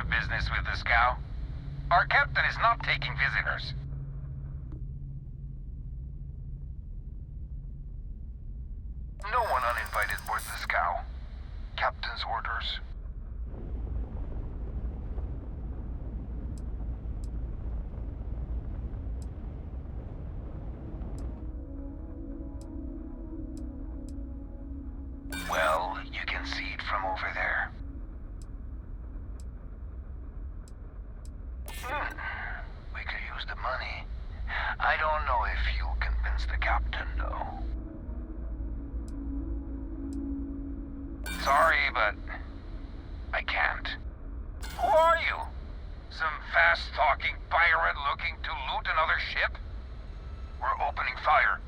have business with the scow. Our captain is not taking visitors. No one uninvited boards the scow. Captain's orders. Well, you can see it from over there. We could use the money. I don't know if you'll convince the captain, though. Sorry, but I can't. Who are you? Some fast-talking pirate looking to loot another ship? We're opening fire.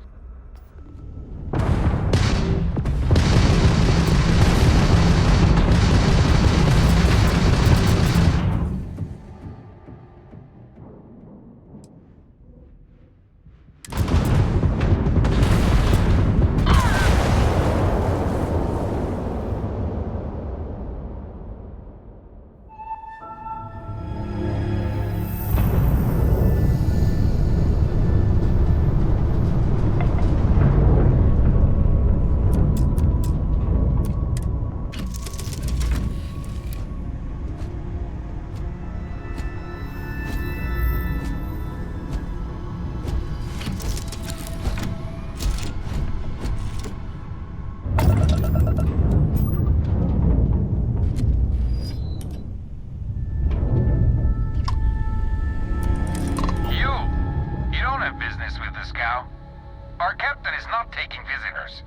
Our captain is not taking visitors.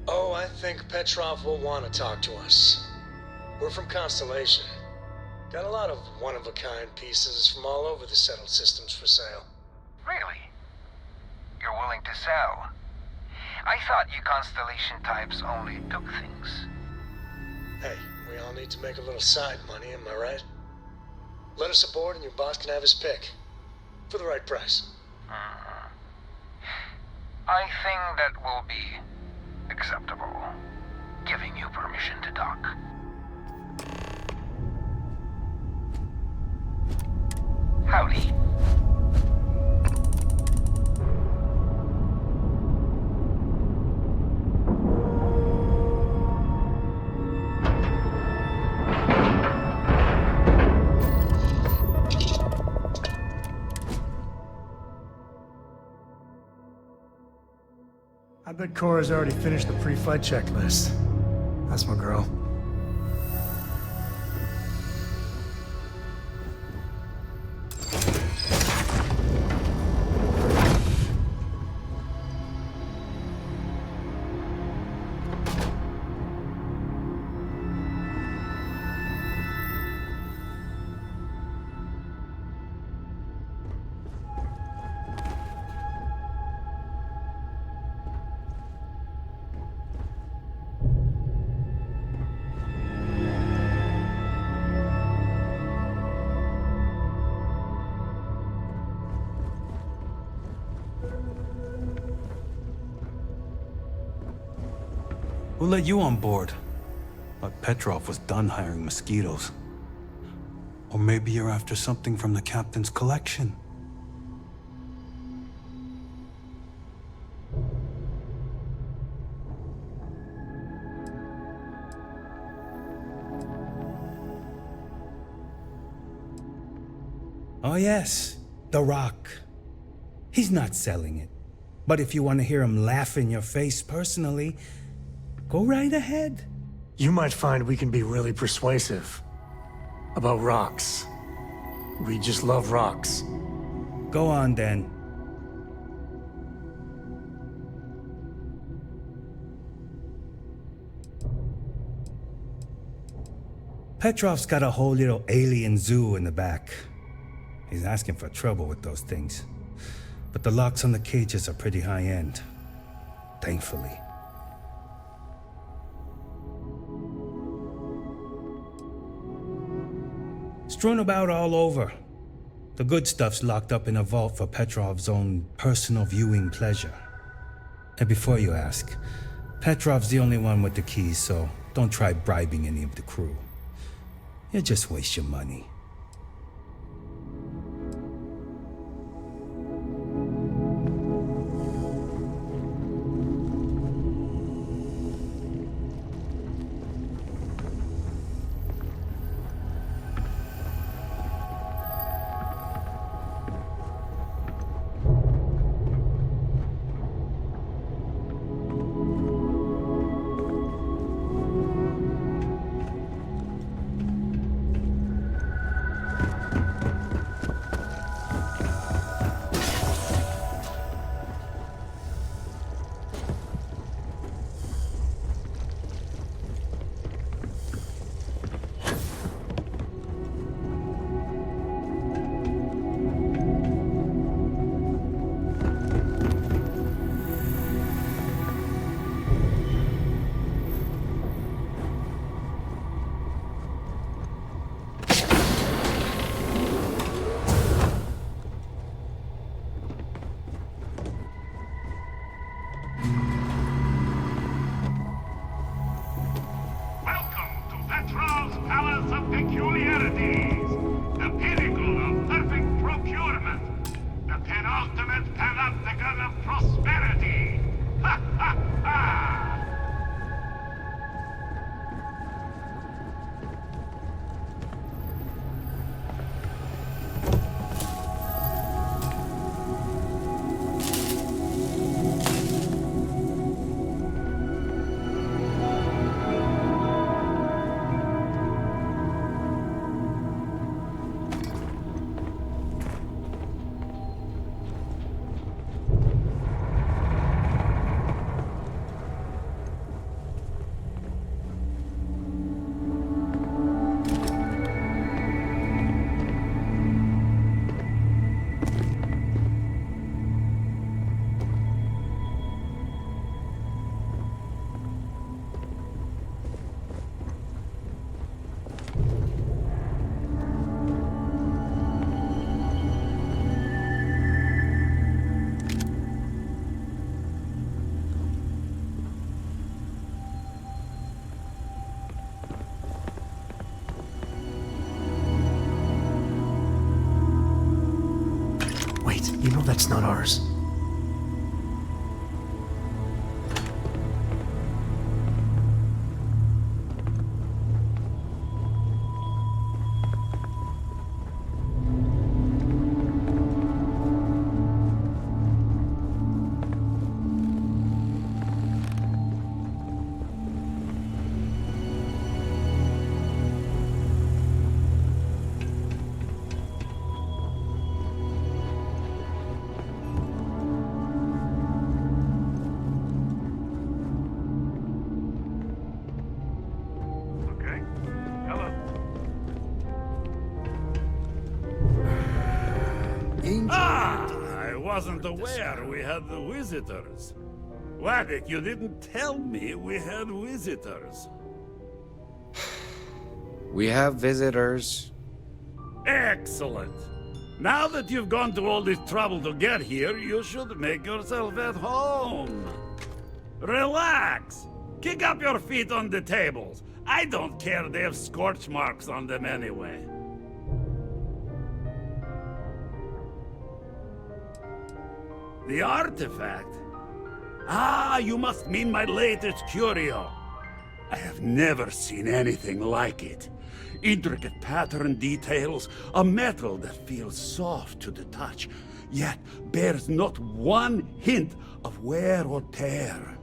Oh, I think Petrov will want to talk to us. We're from Constellation. Got a lot of one-of-a-kind pieces from all over the settled systems for sale. Really? You're willing to sell? I thought you Constellation types only took things. Hey, we all need to make a little side money, am I right? Let us aboard and your boss can have his pick. For the right price. I think that will be acceptable. Giving you permission to dock. Howdy. I bet Cora's already finished the pre-flight checklist. That's my girl. Who let you on board? Thought Petrov was done hiring mosquitoes. Or maybe you're after something from the captain's collection. Oh yes, The Rock. He's not selling it. But if you want to hear him laugh in your face personally, go right ahead. You might find we can be really persuasive. About rocks. We just love rocks. Go on then. Petrov's got a whole little alien zoo in the back. He's asking for trouble with those things. But the locks on the cages are pretty high-end. Thankfully. Strewn about all over. The good stuff's locked up in a vault for Petrov's own personal viewing pleasure. And before you ask, Petrov's the only one with the keys, so don't try bribing any of the crew. You'll just waste your money. You know that's not ours. I wasn't aware we had the visitors. Wadic, you didn't tell me we had visitors. We have visitors. Excellent. Now that you've gone to all this trouble to get here, you should make yourself at home. Relax. Kick up your feet on the tables. I don't care, they have scorch marks on them anyway. The artifact? Ah, you must mean my latest curio. I have never seen anything like it. Intricate pattern details, a metal that feels soft to the touch, yet bears not one hint of wear or tear.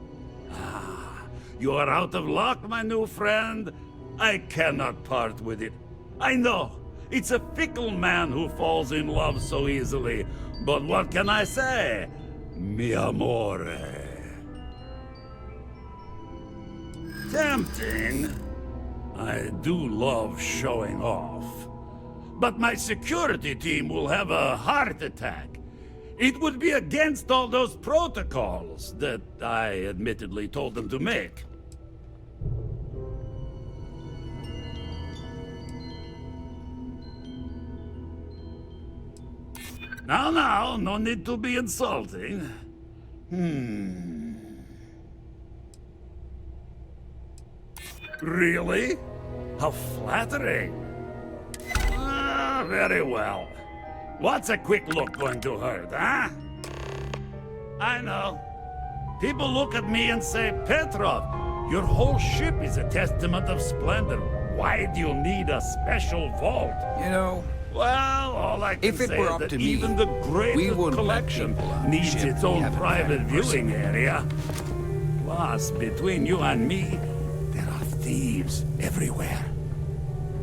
Ah, you are out of luck, my new friend. I cannot part with it. I know, it's a fickle man who falls in love so easily, but what can I say? Mi amore. Tempting. I do love showing off. But my security team will have a heart attack. It would be against all those protocols that I admittedly told them to make. Now, no need to be insulting. Really? How flattering. Ah, very well. What's a quick look going to hurt, huh? I know. People look at me and say, Petrov, your whole ship is a testament of splendor. Why do you need a special vault? You know, Well, all I can if it say were is up that to me, even the we greatest wouldn't let collection people on the needs ship its own have a private bad viewing person. area. Plus, between you and me, there are thieves everywhere.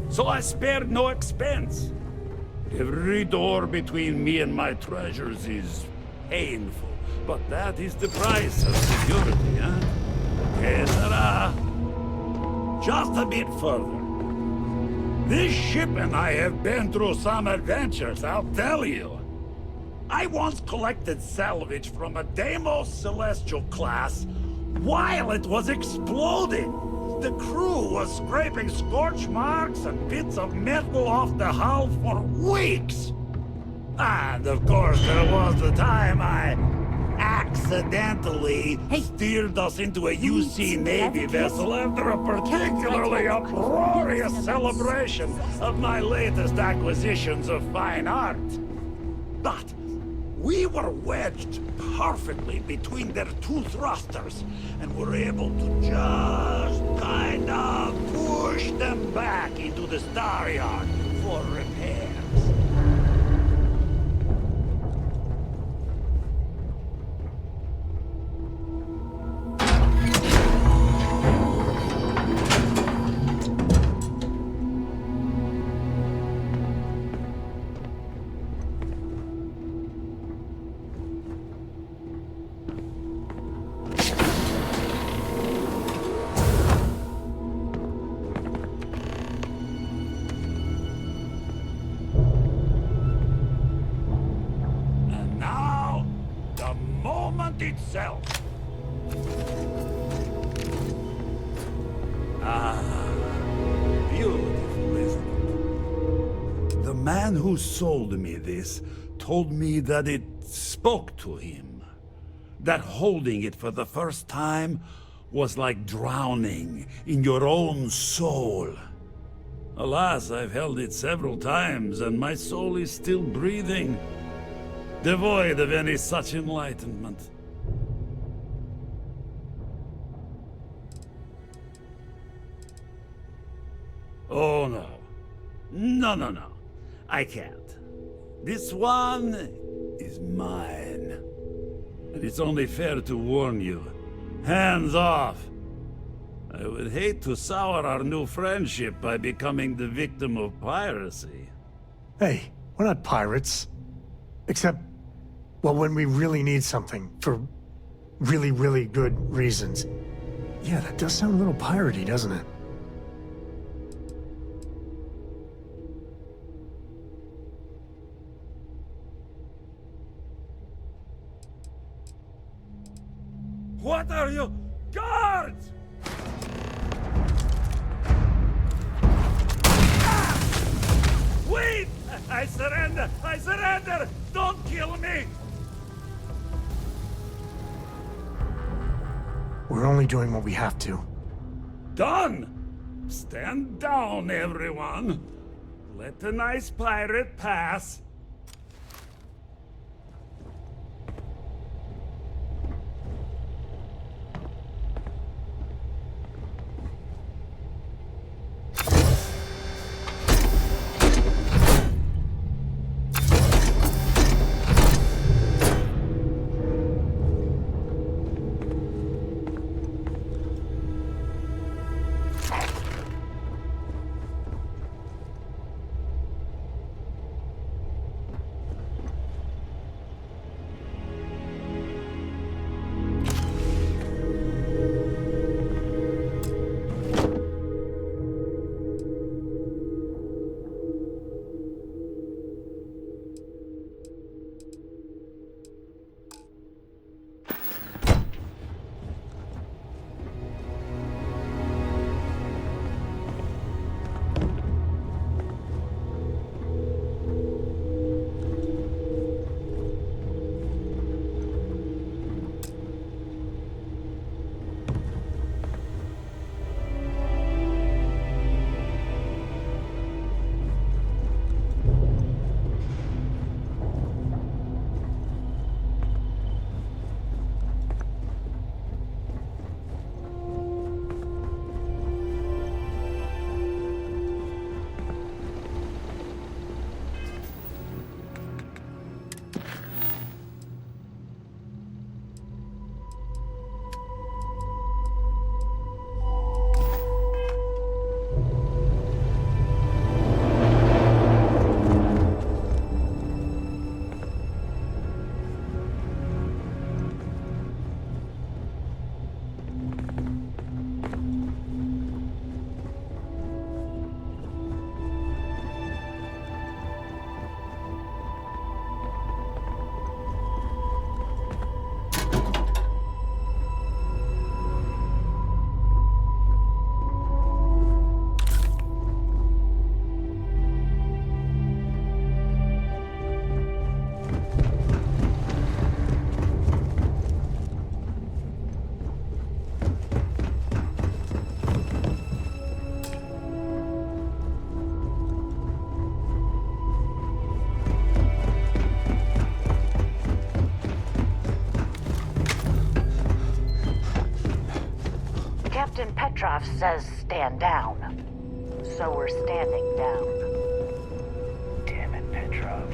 So I spared no expense. Every door between me and my treasures is painful, but that is the price of security, huh? Que sera? Just a bit further. This ship and I have been through some adventures, I'll tell you. I once collected salvage from a Deimos Celestial class while it was exploding. The crew was scraping scorch marks and bits of metal off the hull for weeks. And of course, there was the time I accidentally steered us into a UC Navy vessel after a particularly uproarious celebration of my latest acquisitions of fine art. But we were wedged perfectly between their two thrusters, and were able to just kind of push them back into the Star Yard for repairs. And now, the moment itself. Beautiful, isn't it? The man who sold me this told me that it spoke to him. That holding it for the first time was like drowning in your own soul. Alas, I've held it several times, and my soul is still breathing, devoid of any such enlightenment. Oh, no. No. I can't. This one is mine. And it's only fair to warn you. Hands off! I would hate to sour our new friendship by becoming the victim of piracy. Hey, we're not pirates. Except, well, when we really need something for really, really good reasons. Yeah, that does sound a little piratey, doesn't it? What are you? Guards! Ah! Wait! I surrender! I surrender! Don't kill me! We're only doing what we have to. Done! Stand down, everyone. Let the nice pirate pass. Captain Petrov says stand down. So we're standing down. Damn it, Petrov.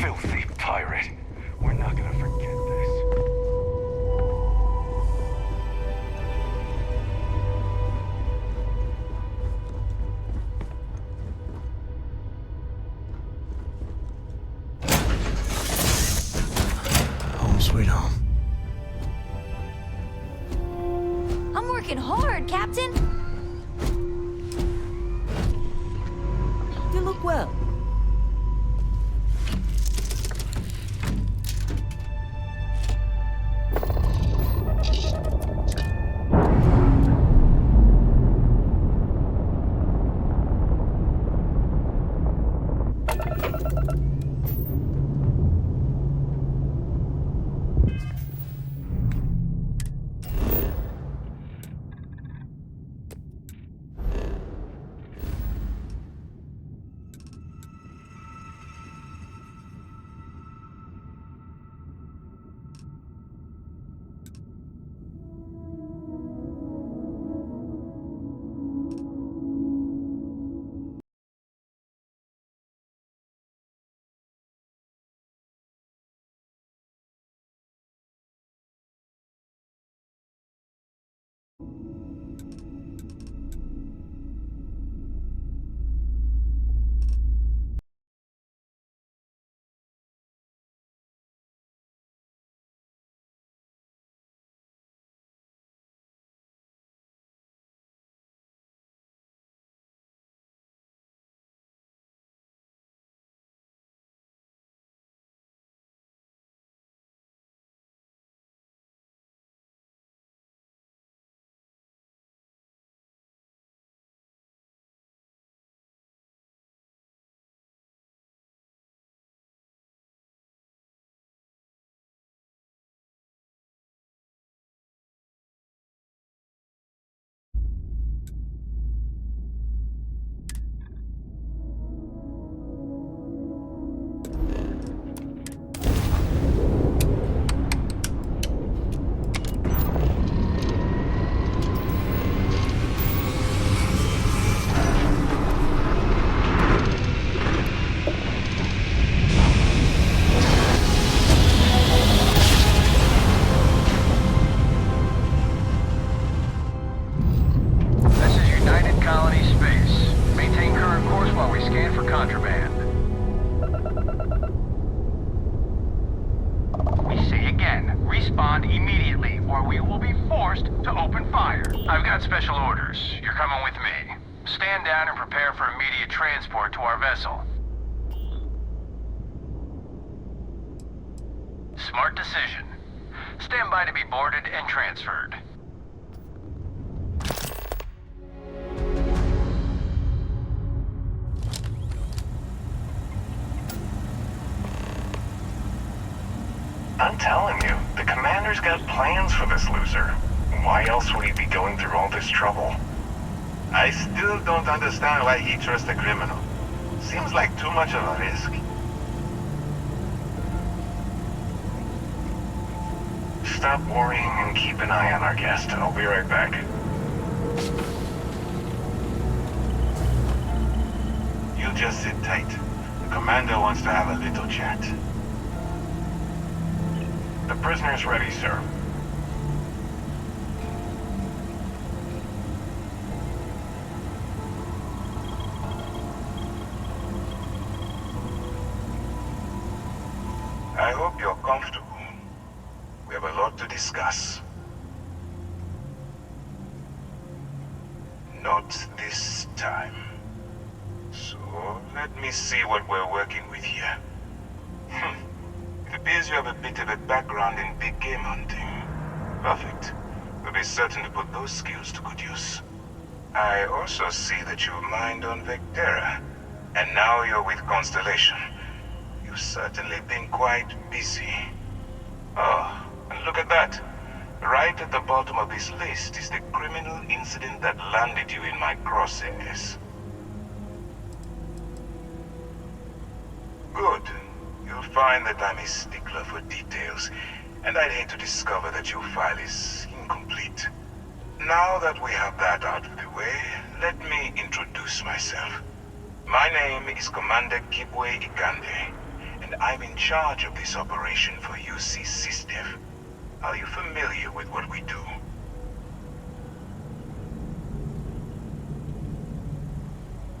Filthy pirate. We're not gonna forget this. Home sweet home. I'm working hard, Captain. You look well. I've got special orders. You're coming with me. Stand down and prepare for immediate transport to our vessel. Smart decision. Stand by to be boarded and transferred. I'm telling you, the commander's got plans for this loser. Why else would he be going through all this trouble? I still don't understand why he trusts a criminal. Seems like too much of a risk. Stop worrying and keep an eye on our guest. I'll be right back. You just sit tight. The commander wants to have a little chat. The prisoner's ready, sir. I hope you're comfortable. We have a lot to discuss. Not this time. So, let me see what we're working with here. It appears you have a bit of a background in big game hunting. Perfect. We'll be certain to put those skills to good use. I also see that you mined on Vectera, and now you're with Constellation. You've certainly been quite busy. Oh, and look at that. Right at the bottom of this list is the criminal incident that landed you in my crosshairs. Good. You'll find that I'm a stickler for details, and I'd hate to discover that your file is incomplete. Now that we have that out of the way, let me introduce myself. My name is Commander Kibwe Ikande, and I'm in charge of this operation for UC SysDev. Are you familiar with what we do?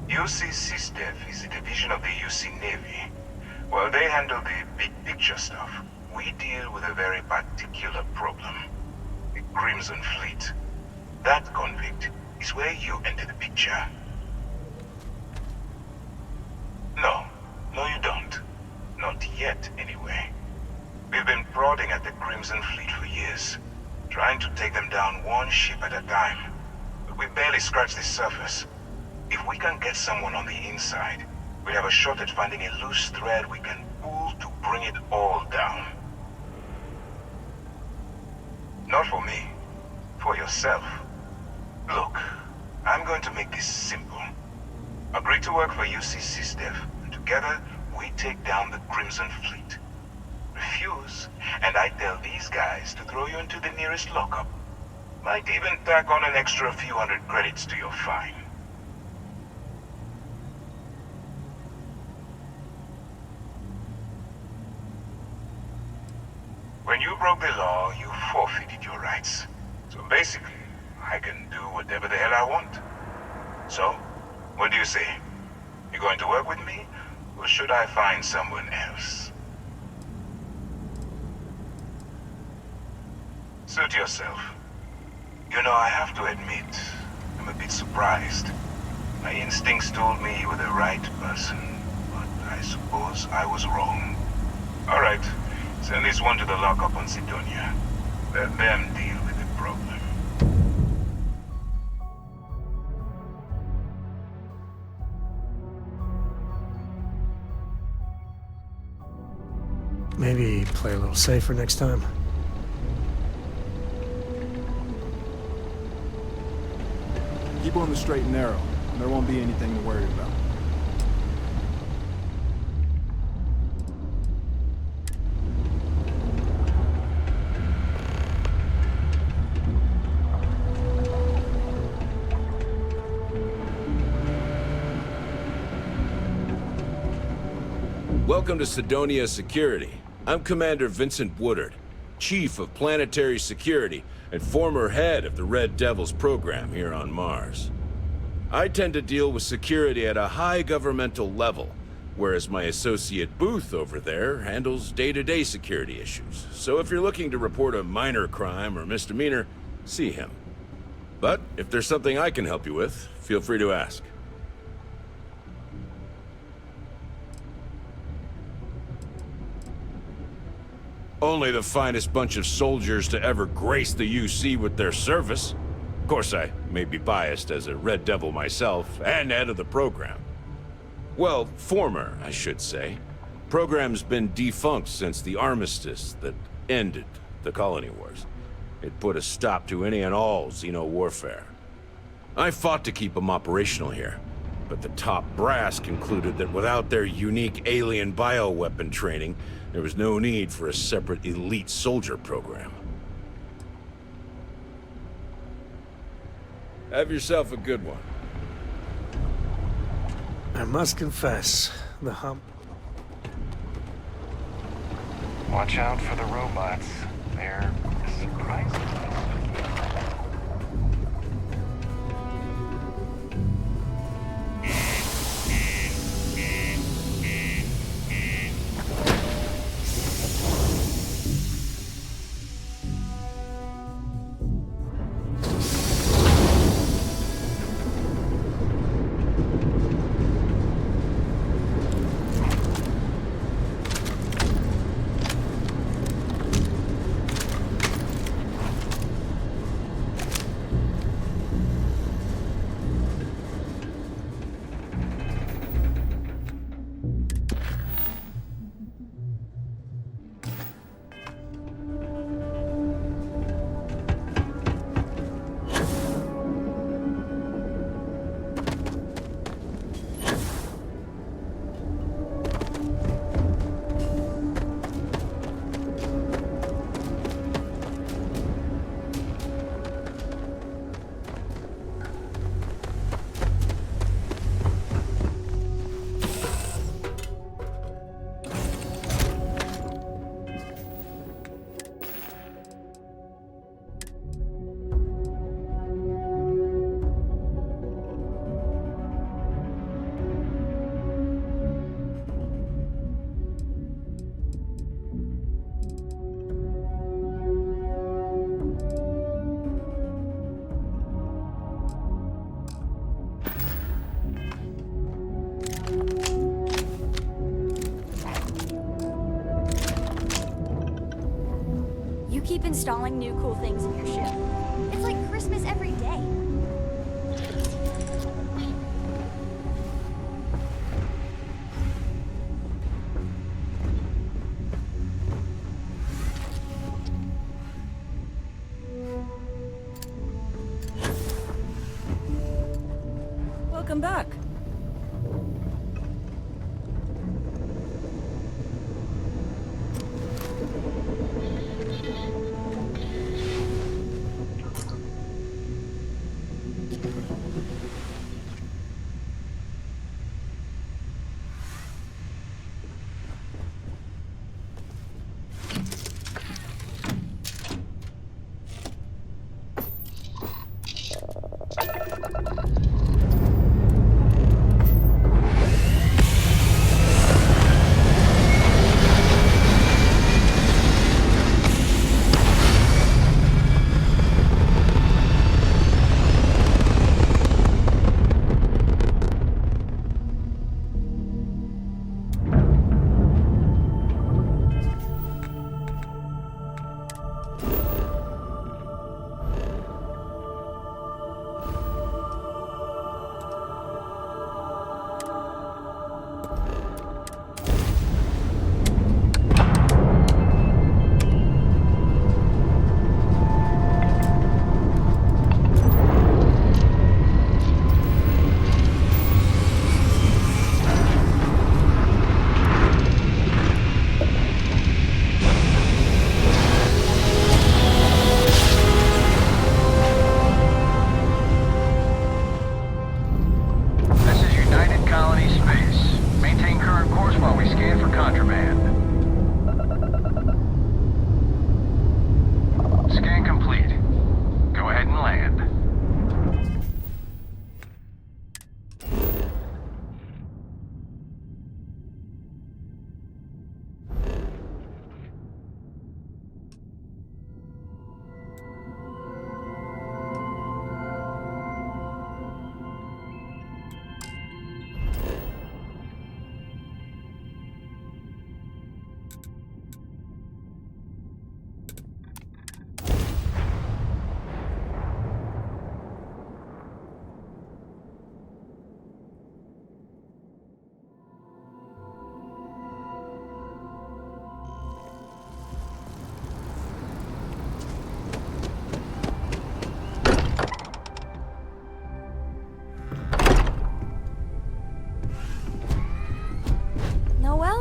UC SysDev is a division of the UC Navy. While they handle the big picture stuff, we deal with a very particular problem. The Crimson Fleet. That convict is where you enter the picture. No, you don't. Not yet, anyway. We've been prodding at the Crimson Fleet for years, trying to take them down one ship at a time. But we barely scratched the surface. If we can get someone on the inside, we have a shot at finding a loose thread we can pull to bring it all down. Not for me. For yourself. Look, I'm going to make this simple. Agree to work for UC SysDev, and together we take down the Crimson Fleet. Refuse, and I tell these guys to throw you into the nearest lockup. Might even tack on an extra few hundred credits to your fine. When you broke the law, you forfeited your rights. So basically, I can do whatever the hell I want. So, what do you say? You going to work with me, or should I find someone else? Suit yourself. You know, I have to admit, I'm a bit surprised. My instincts told me you were the right person, but I suppose I was wrong. All right. Send this one to the lockup on Sidonia. Let them deal with the problem. Maybe play a little safer next time. Keep on the straight and narrow. There won't be anything to worry about. Welcome to Sidonia Security. I'm Commander Vincent Woodard, Chief of Planetary Security and former head of the Red Devils program here on Mars. I tend to deal with security at a high governmental level, whereas my associate Booth over there handles day-to-day security issues. So if you're looking to report a minor crime or misdemeanor, see him. But if there's something I can help you with, feel free to ask. Only the finest bunch of soldiers to ever grace the UC with their service. Of course, I may be biased as a Red Devil myself, and head of the program. Well, former, I should say. Program's been defunct since the armistice that ended the colony wars. It put a stop to any and all Xeno warfare. I fought to keep them operational here, but the top brass concluded that without their unique alien bioweapon training, there was no need for a separate elite soldier program. Have yourself a good one. I must confess, the hump. Watch out for the robots. They're surprising. installing new cool things in your ship. It's like Christmas every day. Welcome back.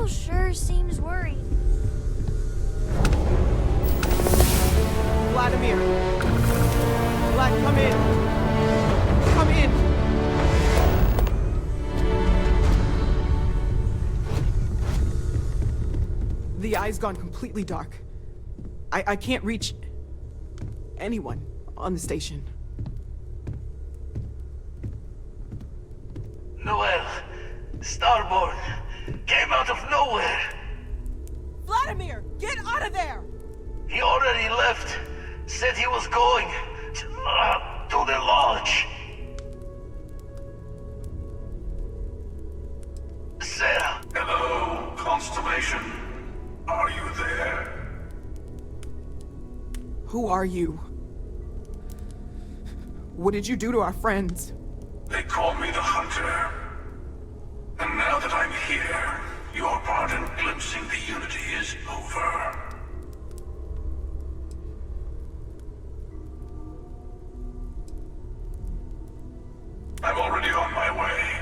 Sure seems worried. Vladimir! Vlad, come in! Come in! The eye's gone completely dark. I can't reach anyone on the station. Noel, Starborn, came out of nowhere. Vladimir, get out of there! He already left. Said he was going to the lodge. Sarah. Hello, Constellation. Are you there? Who are you? What did you do to our friends? They call me the Hunter. And now that I'm here, your part in glimpsing the Unity is over. I'm already on my way.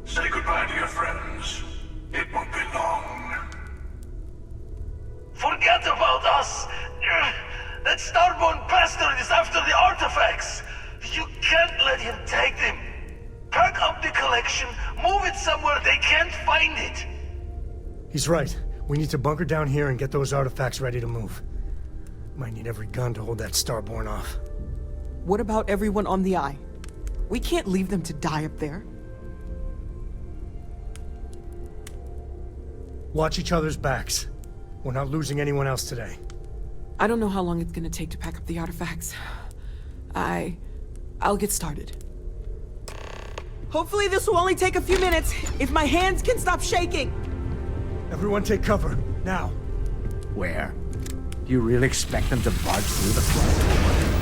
Say goodbye to your friends. It won't be long. Forget about us! That Starborn bastard is after the artifacts! You can't let him take them! Pack up the collection, move it somewhere they can't find it! He's right. We need to bunker down here and get those artifacts ready to move. Might need every gun to hold that Starborn off. What about everyone on the Eye? We can't leave them to die up there. Watch each other's backs. We're not losing anyone else today. I don't know how long it's gonna take to pack up the artifacts. I'll get started. Hopefully this will only take a few minutes, if my hands can stop shaking! Everyone take cover, now. Where? Do you really expect them to barge through the front door?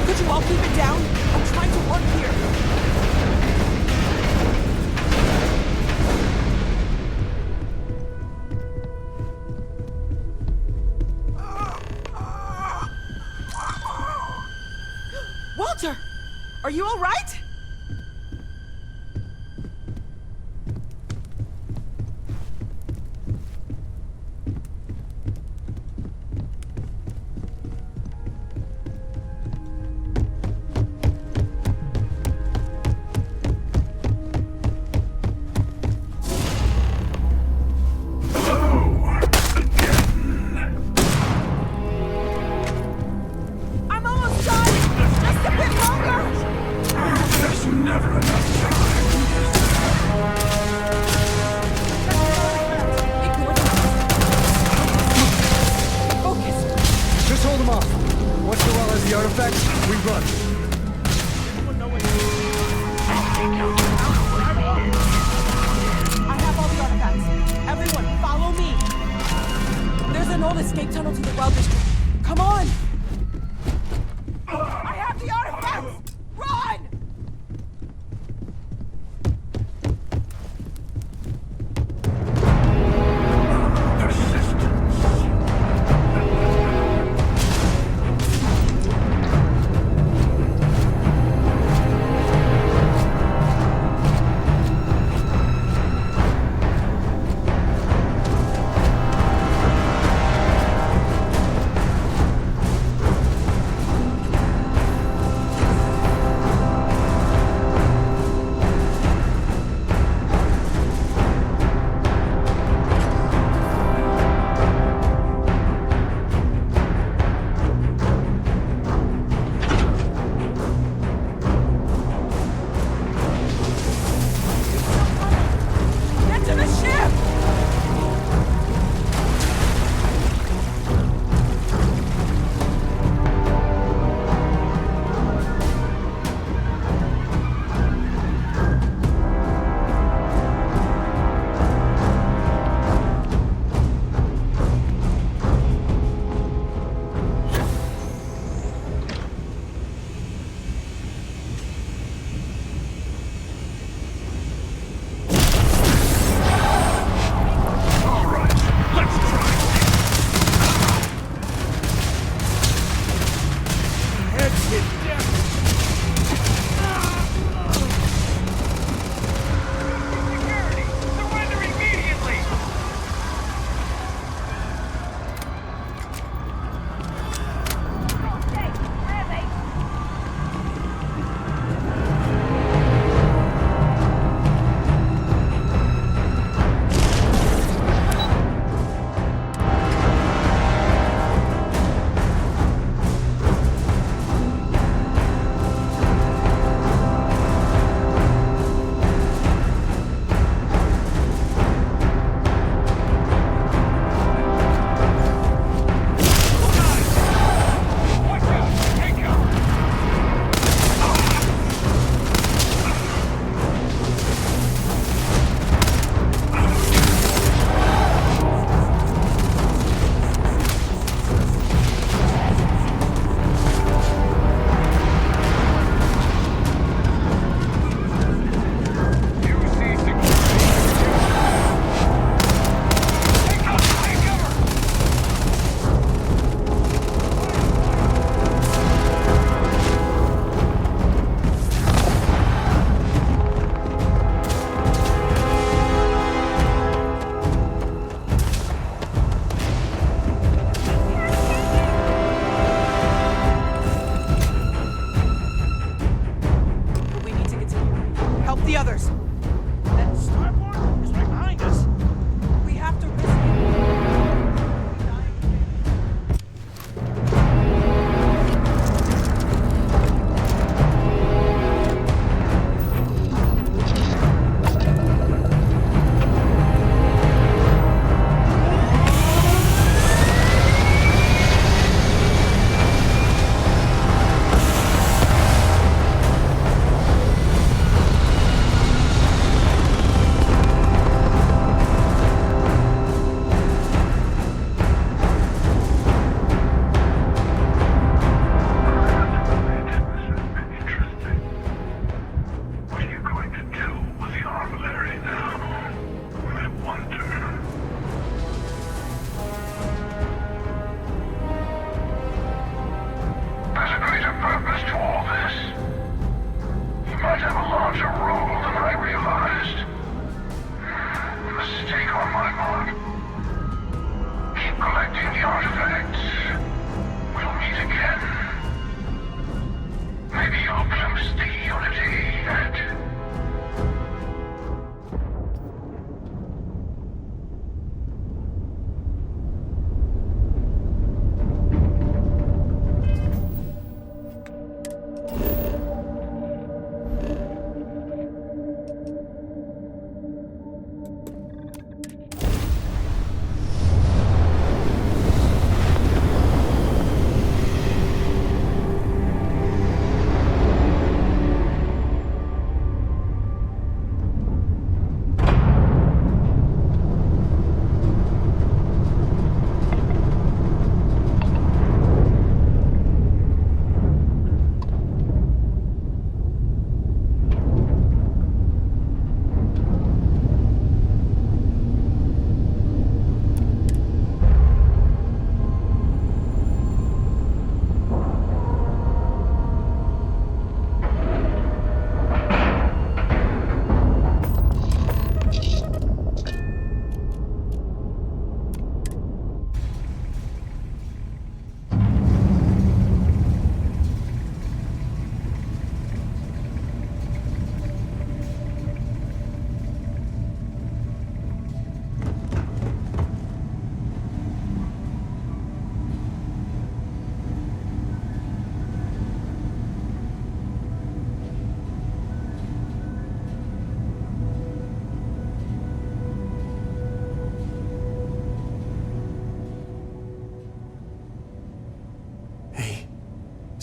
Could you all keep it down? I'm trying to work here. Walter! Are you all right?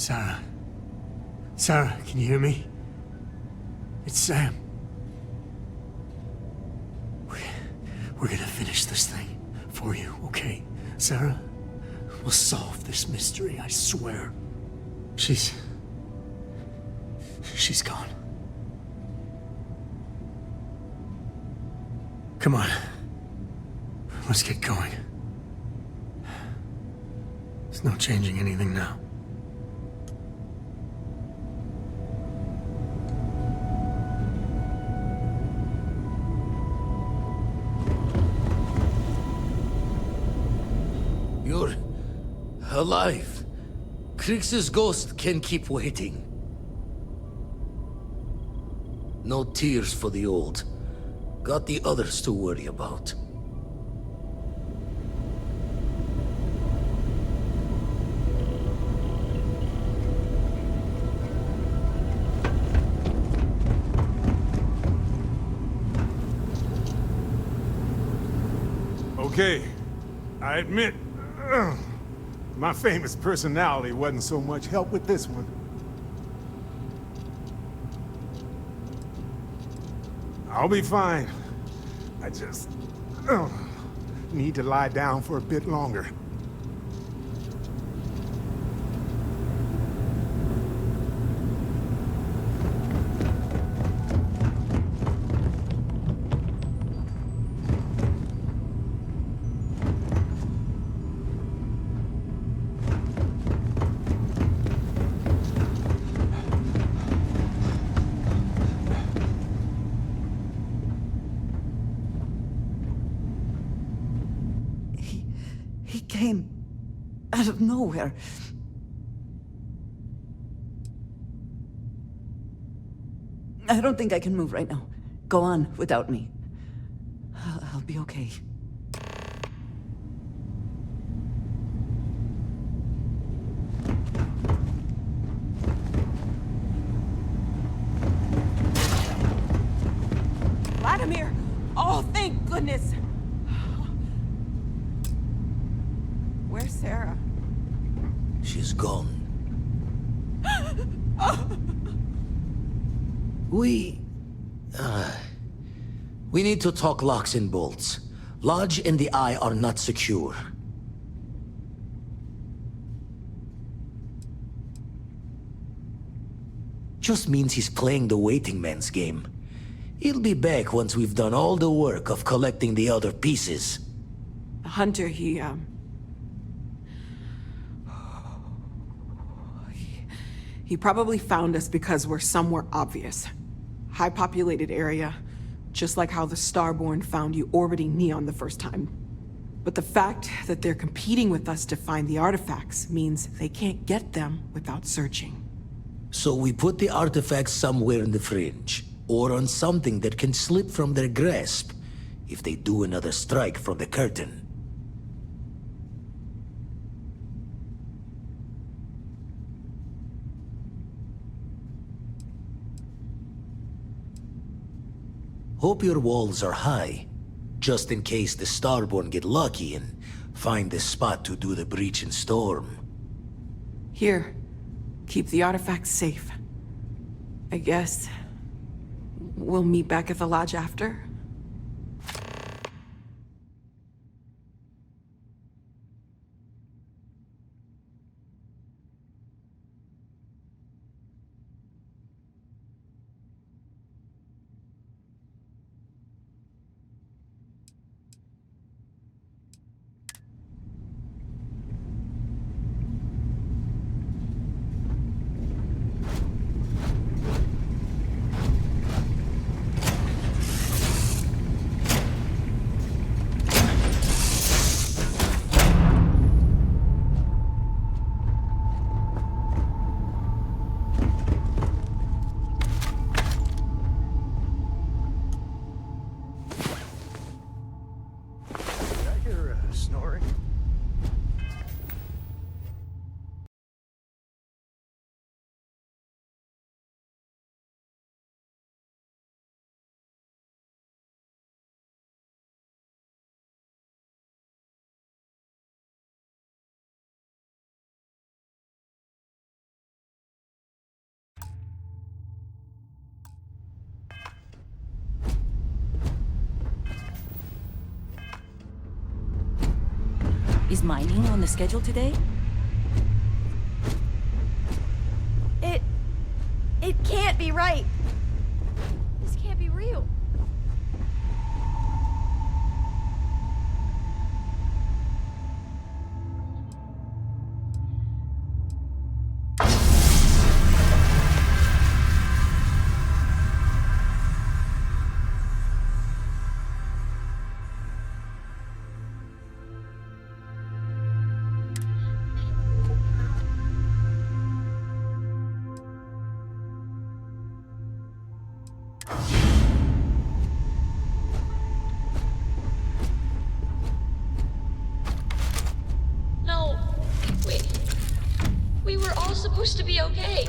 Sarah. Sarah, can you hear me? It's Sam. We're gonna finish this thing for you, okay? Sarah? We'll solve this mystery, I swear. She's gone. Come on. Let's get going. There's no changing anything now. You're alive. Krix's ghost can keep waiting. No tears for the old. Got the others to worry about. Okay, I admit, my famous personality wasn't so much help with this one. I'll be fine. I just need to lie down for a bit longer. He came out of nowhere. I don't think I can move right now. Go on without me. I'll be okay. Vladimir! Oh, thank goodness! Where's Sarah? She's gone. We need to talk locks and bolts. Lodge and the Eye are not secure. Just means he's playing the waiting man's game. He'll be back once we've done all the work of collecting the other pieces. Hunter, He probably found us because we're somewhere obvious. High-populated area, just like how the Starborn found you orbiting Neon the first time. But the fact that they're competing with us to find the artifacts means they can't get them without searching. So we put the artifacts somewhere in the fringe, or on something that can slip from their grasp if they do another strike from the curtain. Hope your walls are high, just in case the Starborn get lucky and find the spot to do the breach and storm. Here, keep the artifacts safe. I guess we'll meet back at the lodge after? Is mining on the schedule today? It can't be right. This can't be real. No. We were all supposed to be okay.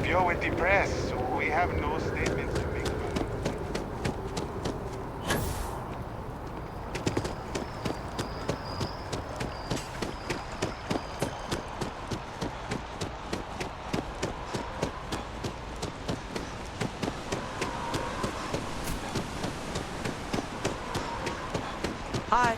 You're with the press. We have no statement to make. Hi.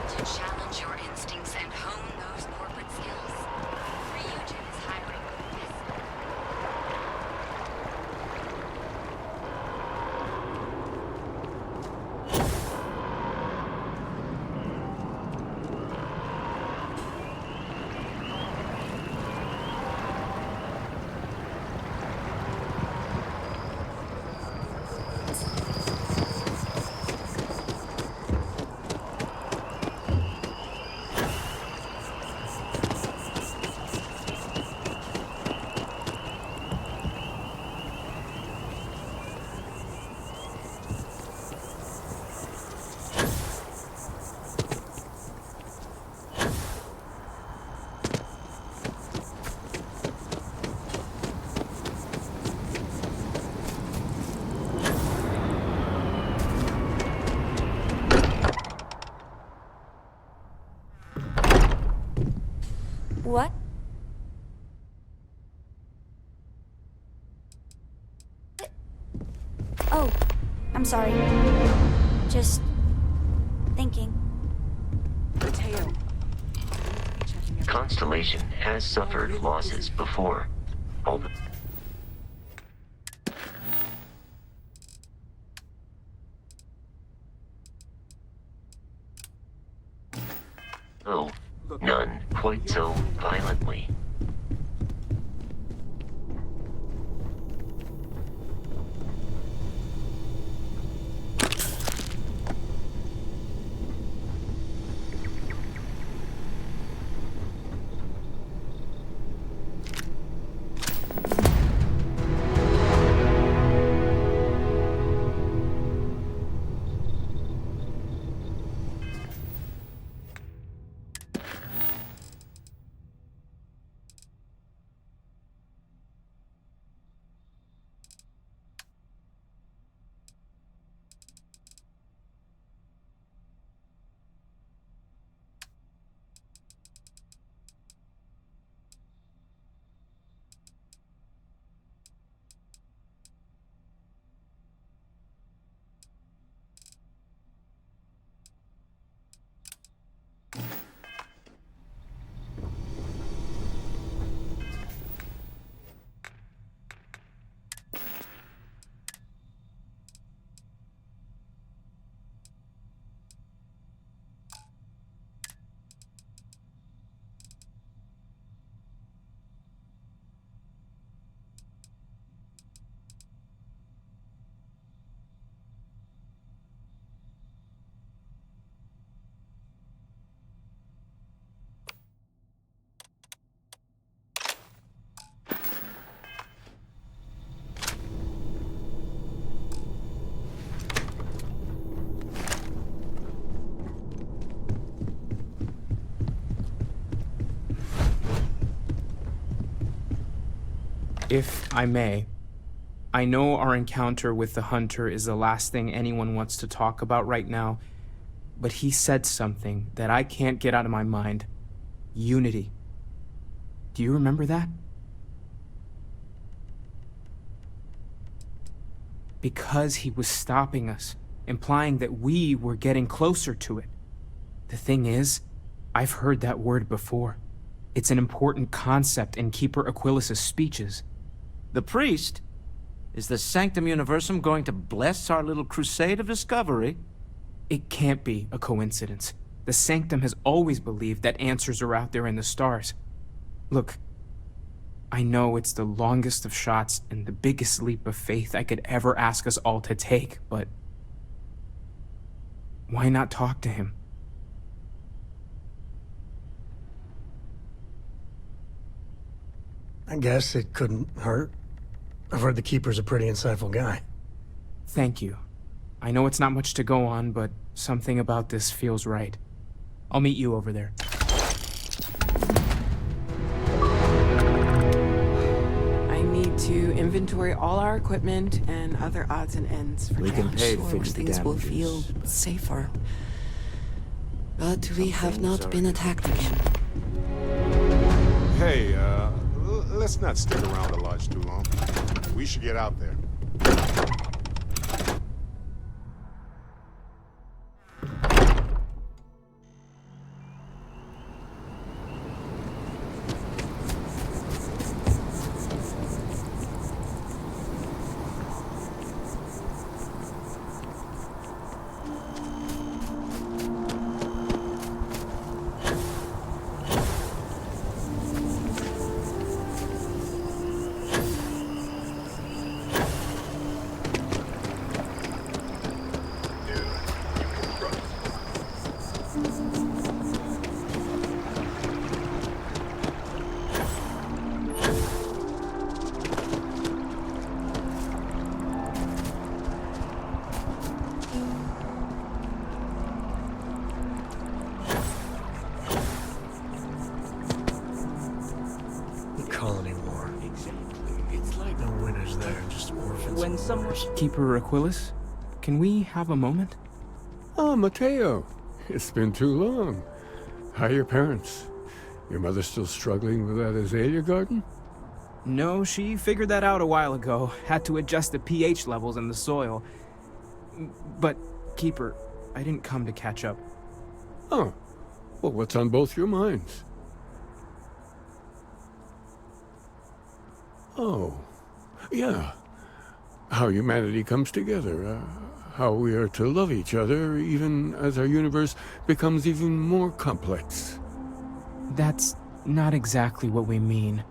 To challenge your instincts and hone those corporate skills, Ryujin is hiring. I'm sorry. Just thinking. Mateo. Constellation has suffered losses before. Hold on. Oh, none quite so violently. If I may, I know our encounter with the Hunter is the last thing anyone wants to talk about right now, but he said something that I can't get out of my mind. Unity. Do you remember that? Because he was stopping us, implying that we were getting closer to it. The thing is, I've heard that word before. It's an important concept in Keeper Aquilas's speeches. The priest? Is the Sanctum Universum going to bless our little crusade of discovery? It can't be a coincidence. The Sanctum has always believed that answers are out there in the stars. Look, I know it's the longest of shots and the biggest leap of faith I could ever ask us all to take, but why not talk to him? I guess it couldn't hurt. I've heard the Keeper's a pretty insightful guy. Thank you. I know it's not much to go on, but something about this feels right. I'll meet you over there. I need to inventory all our equipment and other odds and ends for We can pay to fix the things will damages. feel safer. But we have not been attacked again. Hey, let's not stick around the lodge too long. We should get out there. Colony War. It's like no winners there, just orphans. When someone... Keeper Aquilas, can we have a moment? Oh, Mateo. It's been too long. How are your parents? Your mother still struggling with that azalea garden? No, she figured that out a while ago. Had to adjust the pH levels in the soil. But, Keeper, I didn't come to catch up. Oh, well, what's on both your minds? Oh, yeah. How humanity comes together. How we are to love each other even as our universe becomes even more complex. That's not exactly what we mean.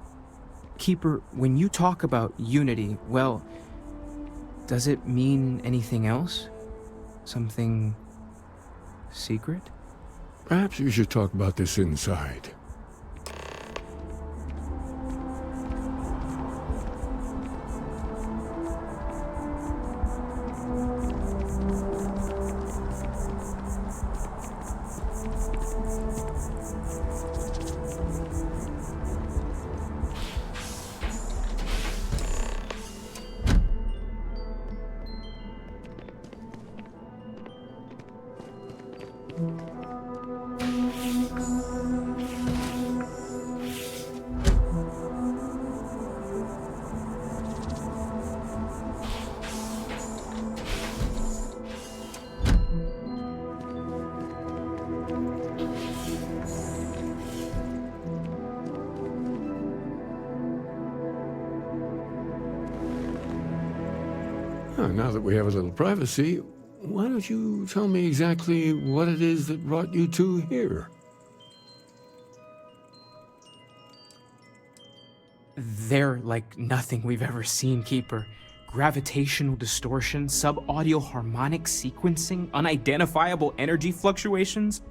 Keeper, when you talk about unity, well, does it mean anything else? Something secret? Perhaps we should talk about this inside. Now that we have a little privacy, why don't you tell me exactly what it is that brought you two here? They're like nothing we've ever seen, Keeper. Gravitational distortion, sub-audio harmonic sequencing, unidentifiable energy fluctuations.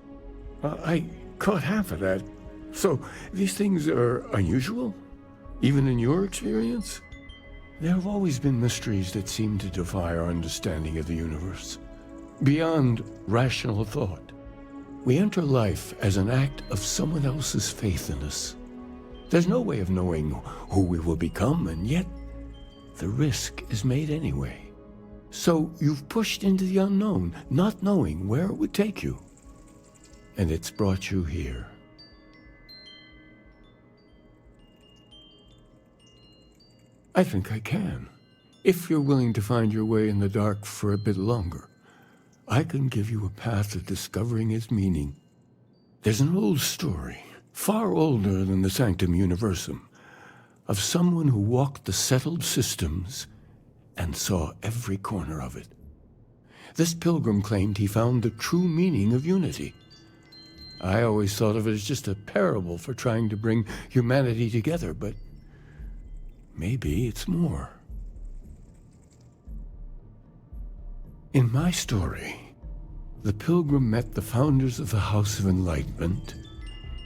I caught half of that. So, these things are unusual? Even in your experience? There have always been mysteries that seem to defy our understanding of the universe. Beyond rational thought, we enter life as an act of someone else's faith in us. There's no way of knowing who we will become, and yet the risk is made anyway. So you've pushed into the unknown, not knowing where it would take you. And it's brought you here. I think I can. If you're willing to find your way in the dark for a bit longer, I can give you a path to discovering its meaning. There's an old story, far older than the Sanctum Universum, of someone who walked the settled systems and saw every corner of it. This pilgrim claimed he found the true meaning of unity. I always thought of it as just a parable for trying to bring humanity together, but maybe it's more. In my story, the pilgrim met the founders of the House of Enlightenment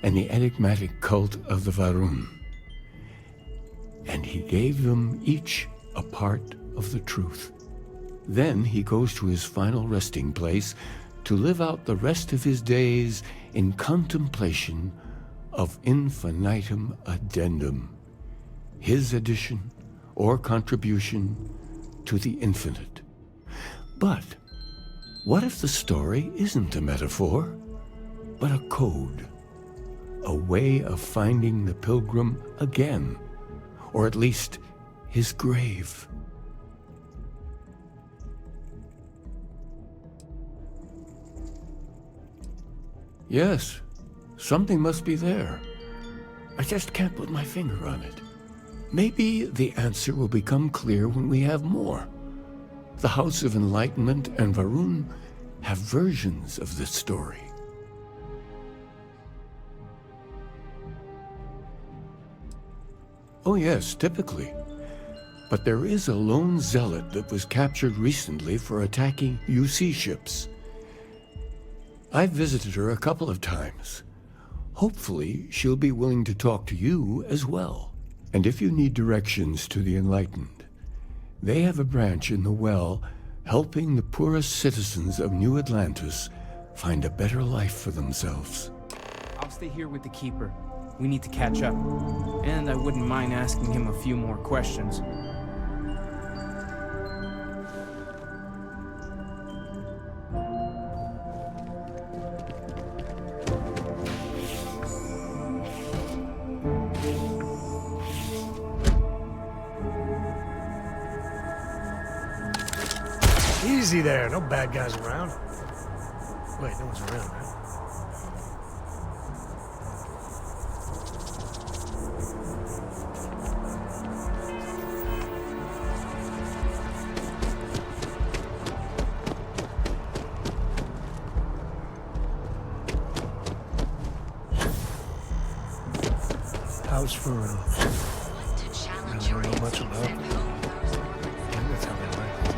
and the enigmatic cult of the Varun, and he gave them each a part of the truth. Then he goes to his final resting place to live out the rest of his days in contemplation of infinitum addendum, his addition or contribution to the infinite. But what if the story isn't a metaphor, but a code? A way of finding the pilgrim again, or at least his grave. Yes, something must be there. I just can't put my finger on it. Maybe the answer will become clear when we have more. The House of Enlightenment and Varun have versions of this story. Oh yes, typically. But there is a lone zealot that was captured recently for attacking UC ships. I've visited her a couple of times. Hopefully, she'll be willing to talk to you as well. And if you need directions to the Enlightened, they have a branch in the Well helping the poorest citizens of New Atlantis find a better life for themselves. I'll stay here with the Keeper. We need to catch up. And I wouldn't mind asking him a few more questions. Easy there. No bad guys around. Wait, no one's around, right? House for real. I don't know much about it. Yeah, that's how they like it.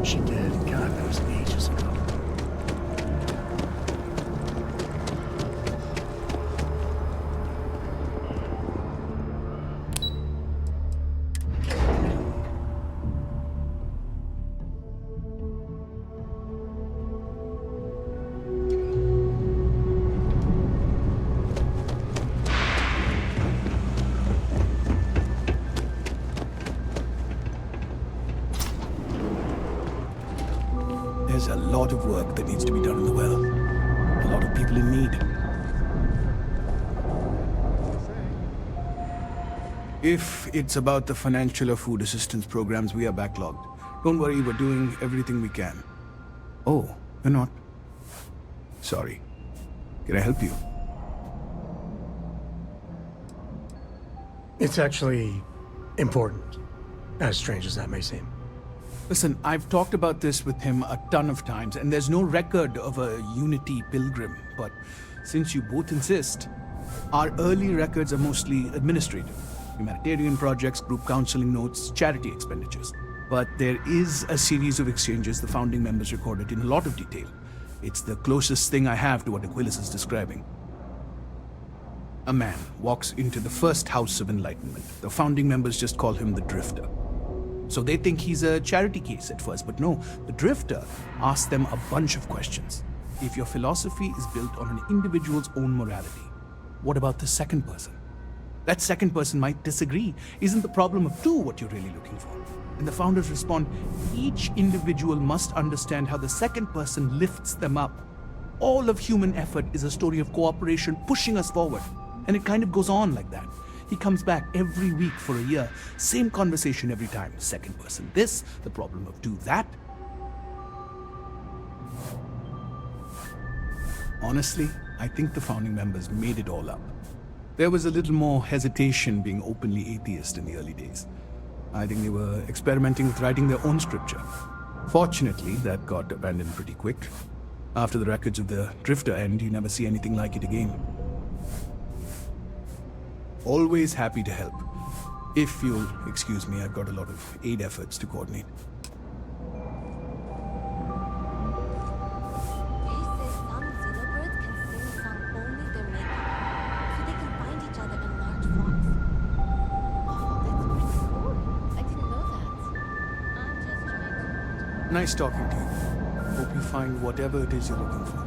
She did. God, that was ages ago. There's a lot of work that needs to be done in the well. A lot of people in need. If it's about the financial or food assistance programs, we are backlogged. Don't worry, we're doing everything we can. Oh, you're not? Sorry. Can I help you? It's actually important, as strange as that may seem. Listen, I've talked about this with him a ton of times, and there's no record of a Unity pilgrim. But since you both insist, our early records are mostly administrative. Humanitarian projects, group counseling notes, charity expenditures. But there is a series of exchanges the founding members recorded in a lot of detail. It's the closest thing I have to what Aquilas is describing. A man walks into the first House of Enlightenment. The founding members just call him the Drifter. So they think he's a charity case at first, but no, the Drifter asks them a bunch of questions. If your philosophy is built on an individual's own morality, what about the second person? That second person might disagree. Isn't the problem of two what you're really looking for? And the founders respond, each individual must understand how the second person lifts them up. All of human effort is a story of cooperation pushing us forward. And it kind of goes on like that. He comes back every week for a year. Same conversation every time. Second person this, the problem of two that. Honestly, I think the founding members made it all up. There was a little more hesitation being openly atheist in the early days. I think they were experimenting with writing their own scripture. Fortunately, that got abandoned pretty quick. After the records of the Drifter end, you never see anything like it again. Always happy to help. If you'll excuse me, I've got a lot of aid efforts to coordinate. Nice talking to you. Hope you find whatever it is you're looking for.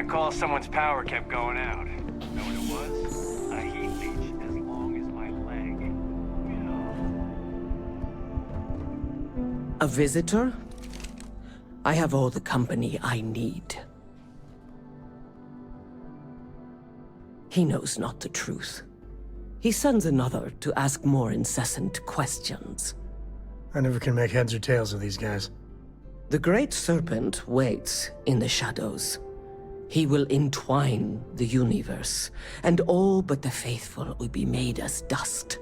Got a call someone's power kept going out. Know what it was? A heat leech as long as my leg. A visitor? I have all the company I need. He knows not the truth. He sends another to ask more incessant questions. I never can make heads or tails of these guys. The Great Serpent waits in the shadows. He will entwine the universe, and all but the faithful will be made as dust.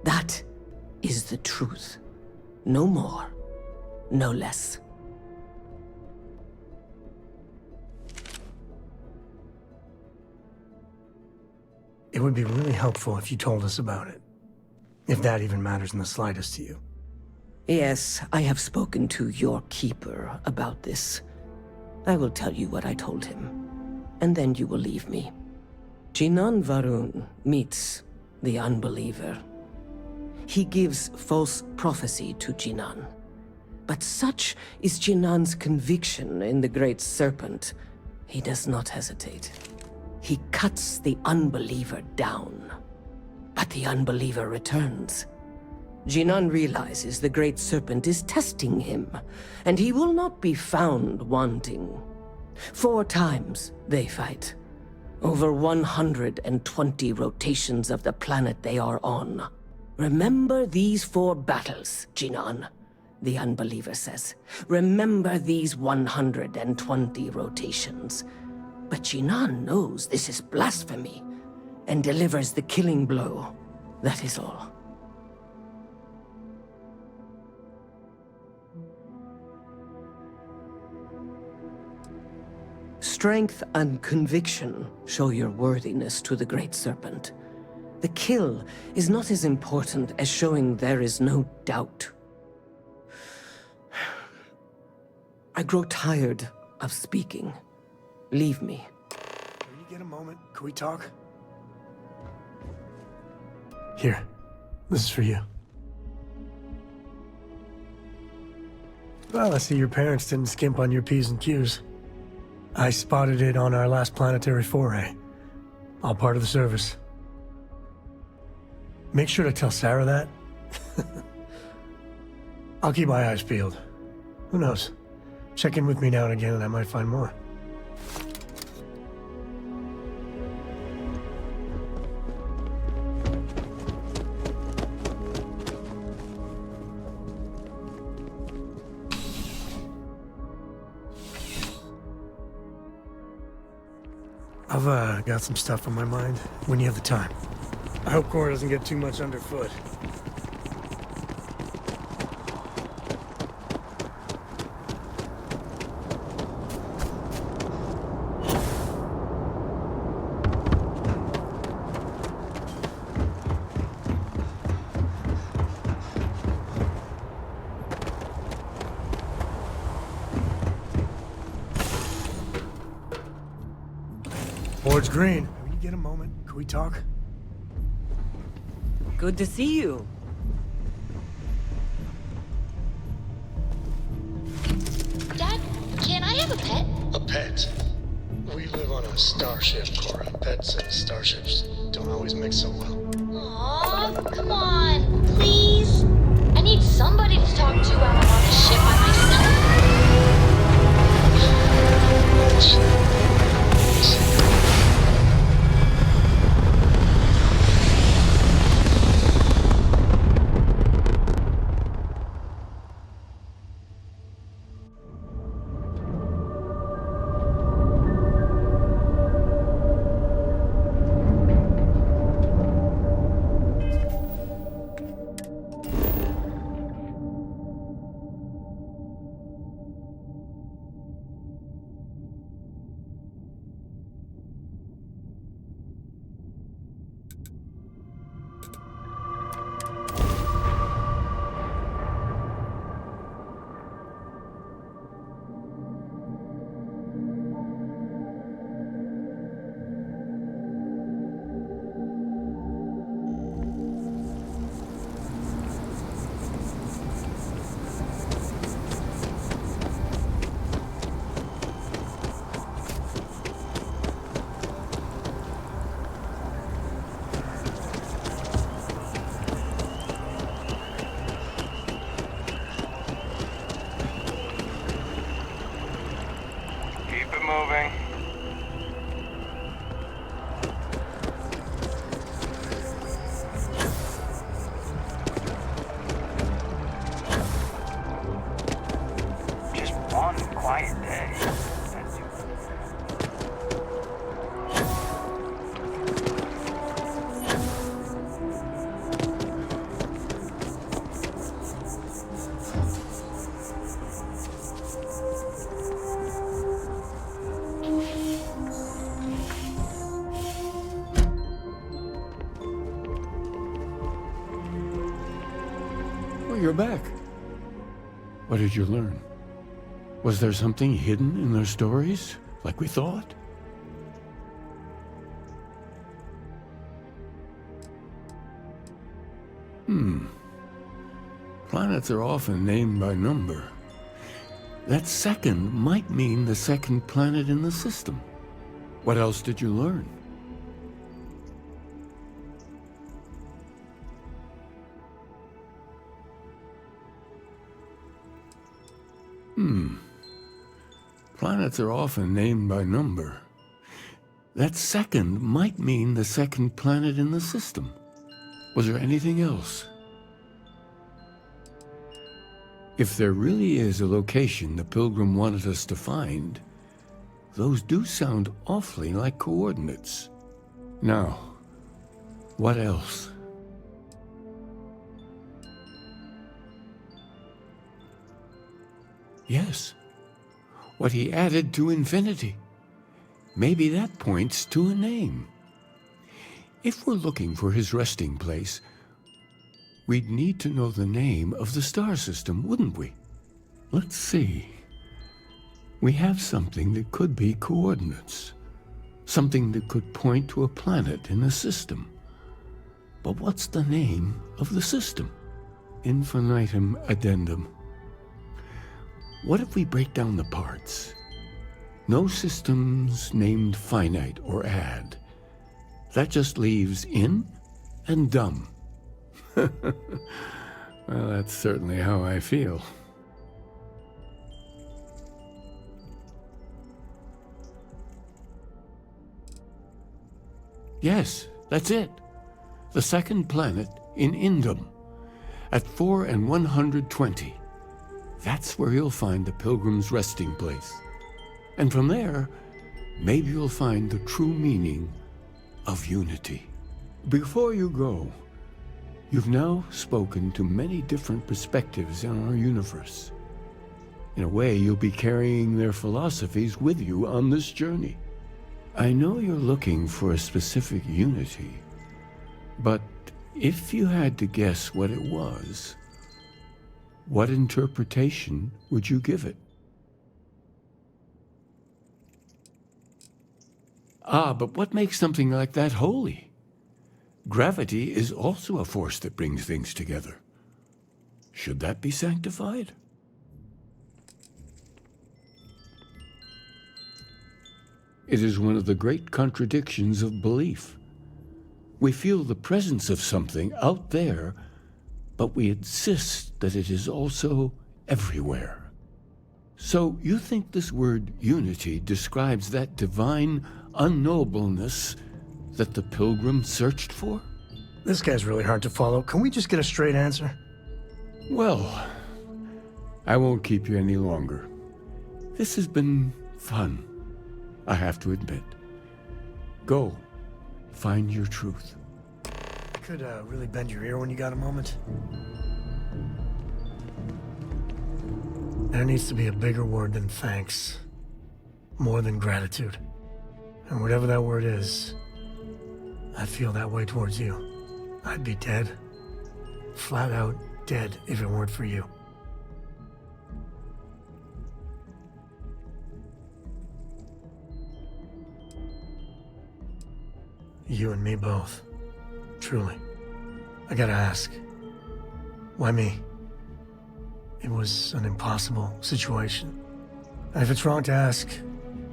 That is the truth. No more, no less. It would be really helpful if you told us about it. If that even matters in the slightest to you. Yes, I have spoken to your keeper about this. I will tell you what I told him, and then you will leave me. Jinan Varun meets the unbeliever. He gives false prophecy to Jinan. But such is Jinan's conviction in the Great Serpent, he does not hesitate. He cuts the unbeliever down. But the unbeliever returns. Jinan realizes the Great Serpent is testing him, and he will not be found wanting. 4 times they fight. Over 120 rotations of the planet they are on. Remember these 4 battles, Jinan, the unbeliever says. Remember these 120 rotations. But Jinan knows this is blasphemy, and delivers the killing blow. That is all. Strength and conviction show your worthiness to the Great Serpent. The kill is not as important as showing there is no doubt. I grow tired of speaking. Leave me. Can you get a moment? Can we talk? Here. This is for you. Well, I see your parents didn't skimp on your P's and Q's. I spotted it on our last planetary foray. All part of the service. Make sure to tell Sarah that. I'll keep my eyes peeled. Who knows? Check in with me now and again and I might find more. I've got some stuff on my mind when you have the time. I hope Cora doesn't get too much underfoot. Board's green. When you get a moment, can we talk? Good to see you. Dad, can I have a pet? A pet? We live on a starship, Cora. Pets and starships don't always mix so well. Aw, come on, please. I need somebody to talk to while I'm on the ship by myself. you're back. What did you learn? Was there something hidden in their stories, like we thought? Planets are often named by number. That second might mean the second planet in the system. What else did you learn? Planets are often named by number. That second might mean the second planet in the system. Was there anything else? If there really is a location the Pilgrim wanted us to find, those do sound awfully like coordinates. Now, what else? Yes, what he added to infinity. Maybe that points to a name. If we're looking for his resting place, we'd need to know the name of the star system, wouldn't we? Let's see. We have something that could be coordinates. Something that could point to a planet in the system. But what's the name of the system? Infinitum addendum. What if we break down the parts? No systems named finite or add. That just leaves in and dumb. Well, that's certainly how I feel. Yes, that's it. The second planet in Indum, at 4 and 120. That's where you'll find the Pilgrim's resting place. And from there, maybe you'll find the true meaning of unity. Before you go, you've now spoken to many different perspectives in our universe. In a way, you'll be carrying their philosophies with you on this journey. I know you're looking for a specific unity, but if you had to guess what it was, what interpretation would you give it? But what makes something like that holy? Gravity is also a force that brings things together. Should that be sanctified? It is one of the great contradictions of belief. We feel the presence of something out there, but we insist that it is also everywhere. So you think this word unity describes that divine unknowableness that the Pilgrim searched for? This guy's really hard to follow. Can we just get a straight answer? Well, I won't keep you any longer. This has been fun, I have to admit. Go, find your truth. I could really bend your ear when you got a moment. There needs to be a bigger word than thanks. More than gratitude. And whatever that word is, I feel that way towards you. I'd be dead. Flat out dead if it weren't for you. You and me both. Truly. I gotta ask. Why me? It was an impossible situation. And if it's wrong to ask,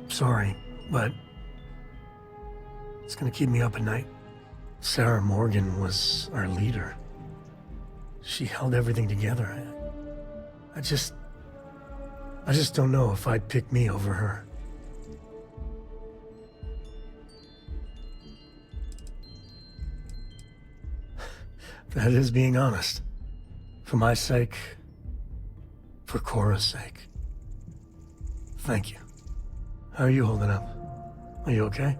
sorry, but it's gonna keep me up at night. Sarah Morgan was our leader. She held everything together. I just don't know if I'd pick me over her. That is being honest. For my sake, for Cora's sake. Thank you. How are you holding up? Are you okay?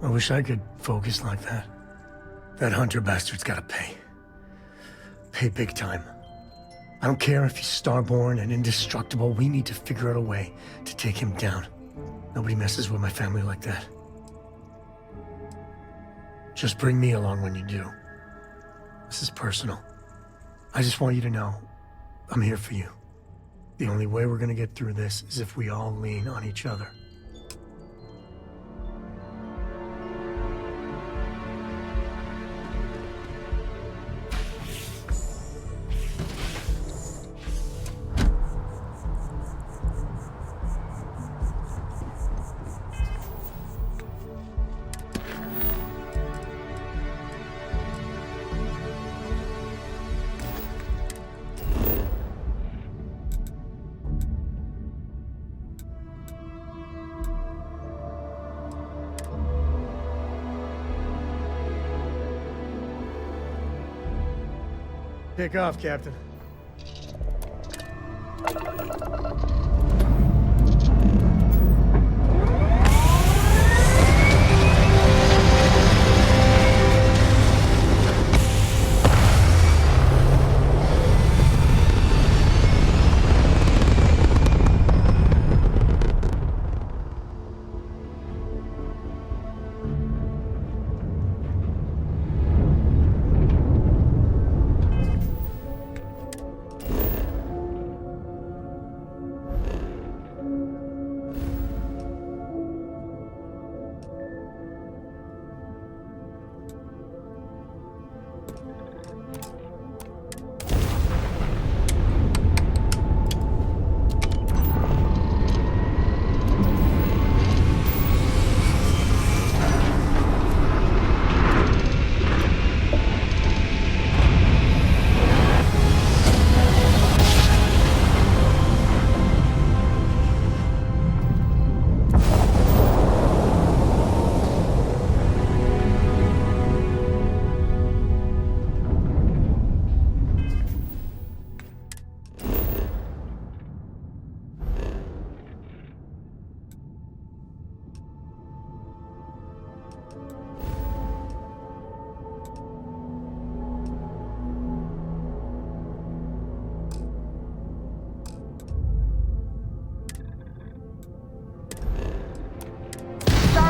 I wish I could focus like that. That Hunter bastard's gotta pay. Pay big time. I don't care if he's starborn and indestructible, we need to figure out a way to take him down. Nobody messes with my family like that. Just bring me along when you do. This is personal. I just want you to know, I'm here for you. The only way we're gonna get through this is if we all lean on each other. Take off, Captain.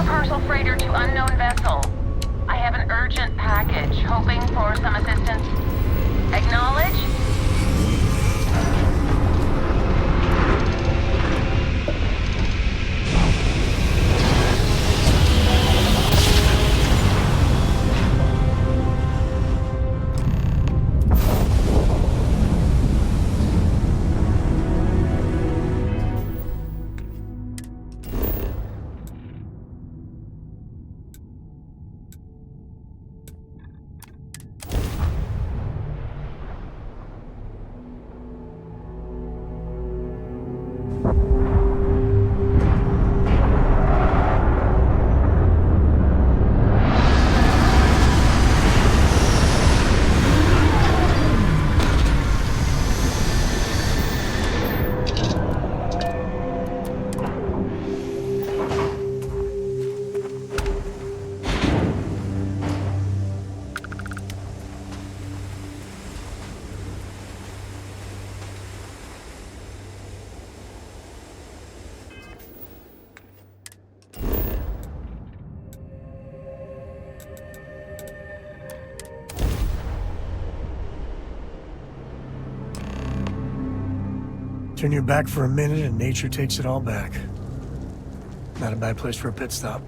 Parcel freighter to unknown vessel. I have an urgent package, hoping for some assistance. Acknowledge? Turn your back for a minute and nature takes it all back. Not a bad place for a pit stop.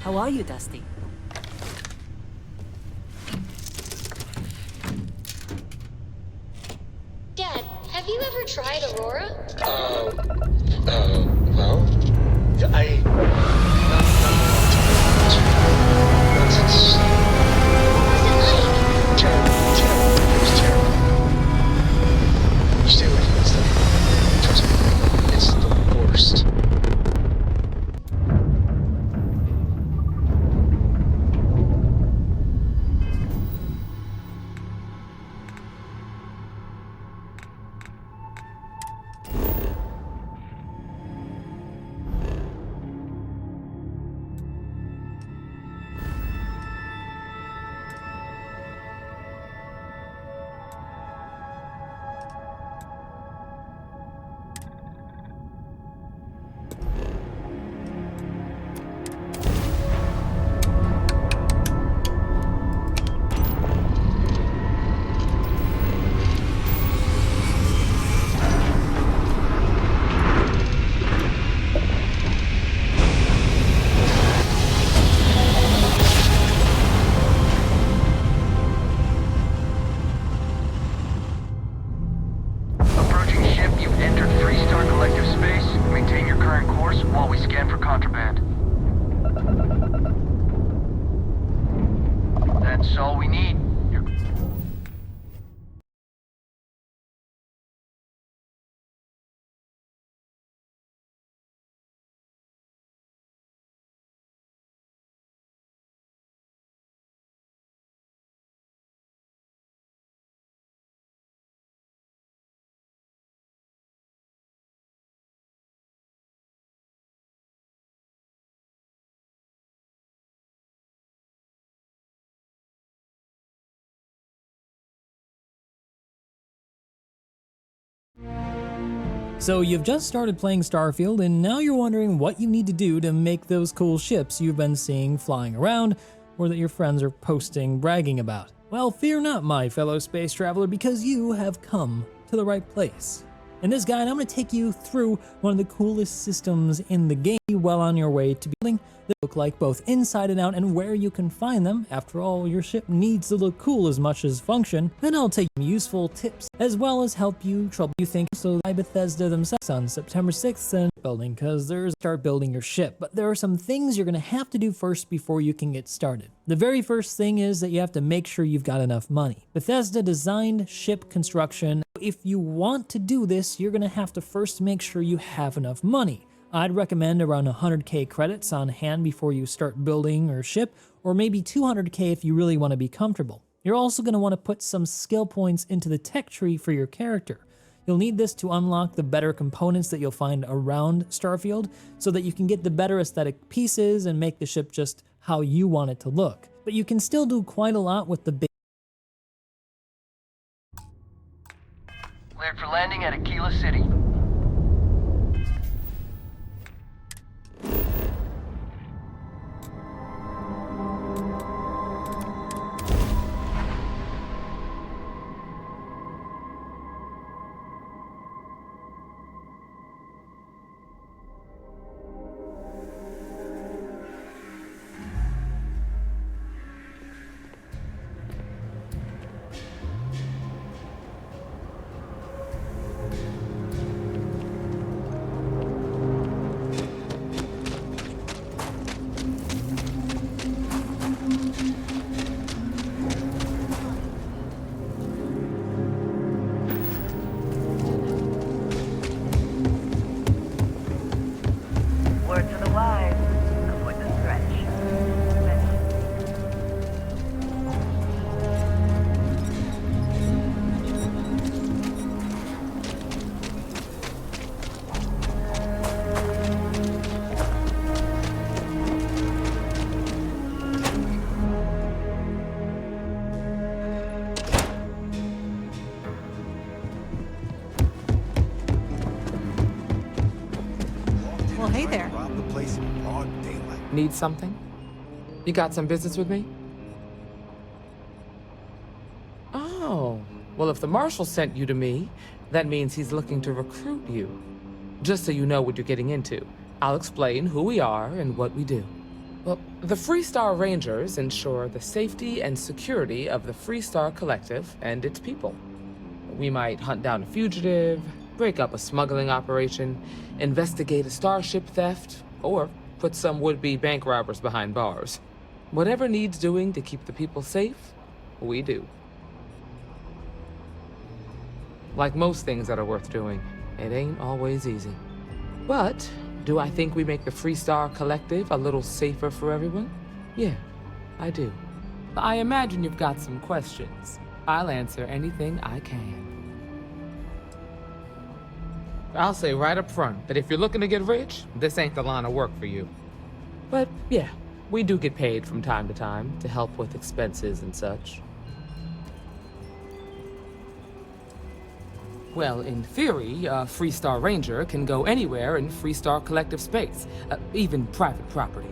How are you, Dusty? Dad, have you ever tried Aurora? Well, I... Not since... Terrible. It was terrible. You stay away from that stuff. Trust me. It's the worst. So you've just started playing Starfield, and now you're wondering what you need to do to make those cool ships you've been seeing flying around, or that your friends are posting bragging about. Well, fear not, my fellow space traveler, because you have come to the right place. In this guide, I'm going to take you through one of the coolest systems in the game well on your way to building that look like both inside and out and where you can find them. After all, your ship needs to look cool as much as function. Then I'll take useful tips as well as help you trouble you think so by Bethesda themselves on September 6th and building, because there's start building your ship. But there are some things you're going to have to do first before you can get started. The very first thing is that you have to make sure you've got enough money. Bethesda designed ship construction. If you want to do this, you're going to have to first make sure you have enough money. I'd recommend around 100k credits on hand before you start building or ship, or maybe 200k if you really want to be comfortable. You're also going to want to put some skill points into the tech tree for your character. You'll need this to unlock the better components that you'll find around Starfield, so that you can get the better aesthetic pieces and make the ship just how you want it to look. But you can still do quite a lot with the big. Cleared for landing at Aquila City. Hey there. Need something? You got some business with me? Oh, well, if the Marshal sent you to me, that means he's looking to recruit you. Just so you know what you're getting into, I'll explain who we are and what we do. Well, the Freestar Rangers ensure the safety and security of the Freestar Collective and its people. We might hunt down a fugitive, break up a smuggling operation, investigate a starship theft, or put some would-be bank robbers behind bars. Whatever needs doing to keep the people safe, we do. Like most things that are worth doing, it ain't always easy. But do I think we make the Freestar Collective a little safer for everyone? Yeah, I do. I imagine you've got some questions. I'll answer anything I can. I'll say right up front that if you're looking to get rich, this ain't the line of work for you. But yeah, we do get paid from time to time to help with expenses and such. Well, in theory, a Freestar Ranger can go anywhere in Freestar Collective space, even private property.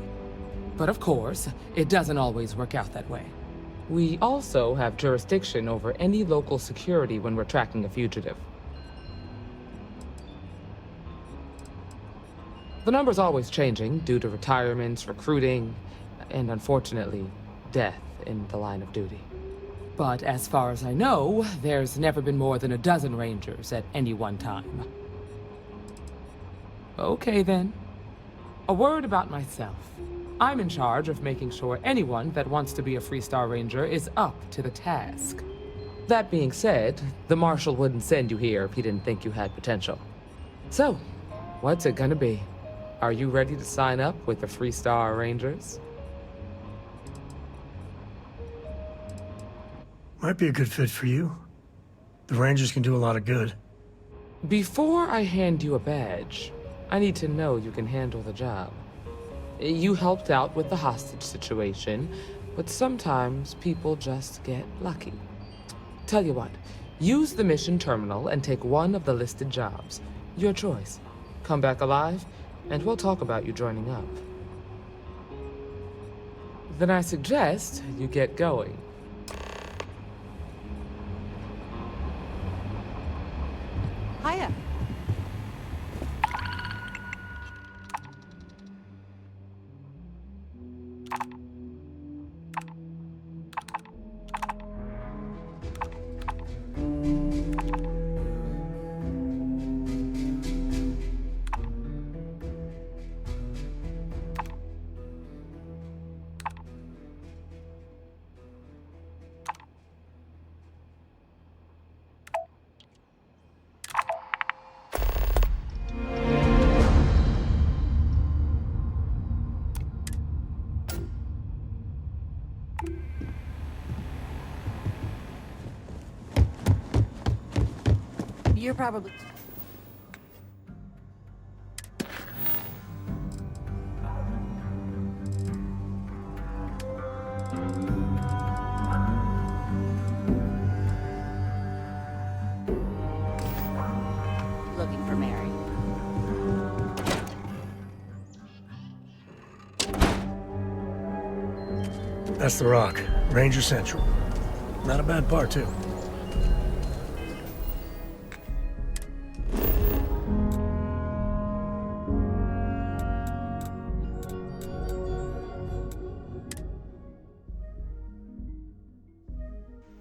But of course, it doesn't always work out that way. We also have jurisdiction over any local security when we're tracking a fugitive. The number's always changing due to retirements, recruiting, and unfortunately, death in the line of duty. But as far as I know, there's never been more than a dozen Rangers at any one time. Okay then. A word about myself. I'm in charge of making sure anyone that wants to be a Freestar Ranger is up to the task. That being said, the Marshal wouldn't send you here if he didn't think you had potential. So, what's it gonna be? Are you ready to sign up with the Freestar Rangers? Might be a good fit for you. The Rangers can do a lot of good. Before I hand you a badge, I need to know you can handle the job. You helped out with the hostage situation, but sometimes people just get lucky. Tell you what, use the mission terminal and take one of the listed jobs. Your choice. Come back alive, and we'll talk about you joining up. Then I suggest you get going. Hiya. You're probably... looking for Mary. That's the Rock. Ranger Central. Not a bad part, too.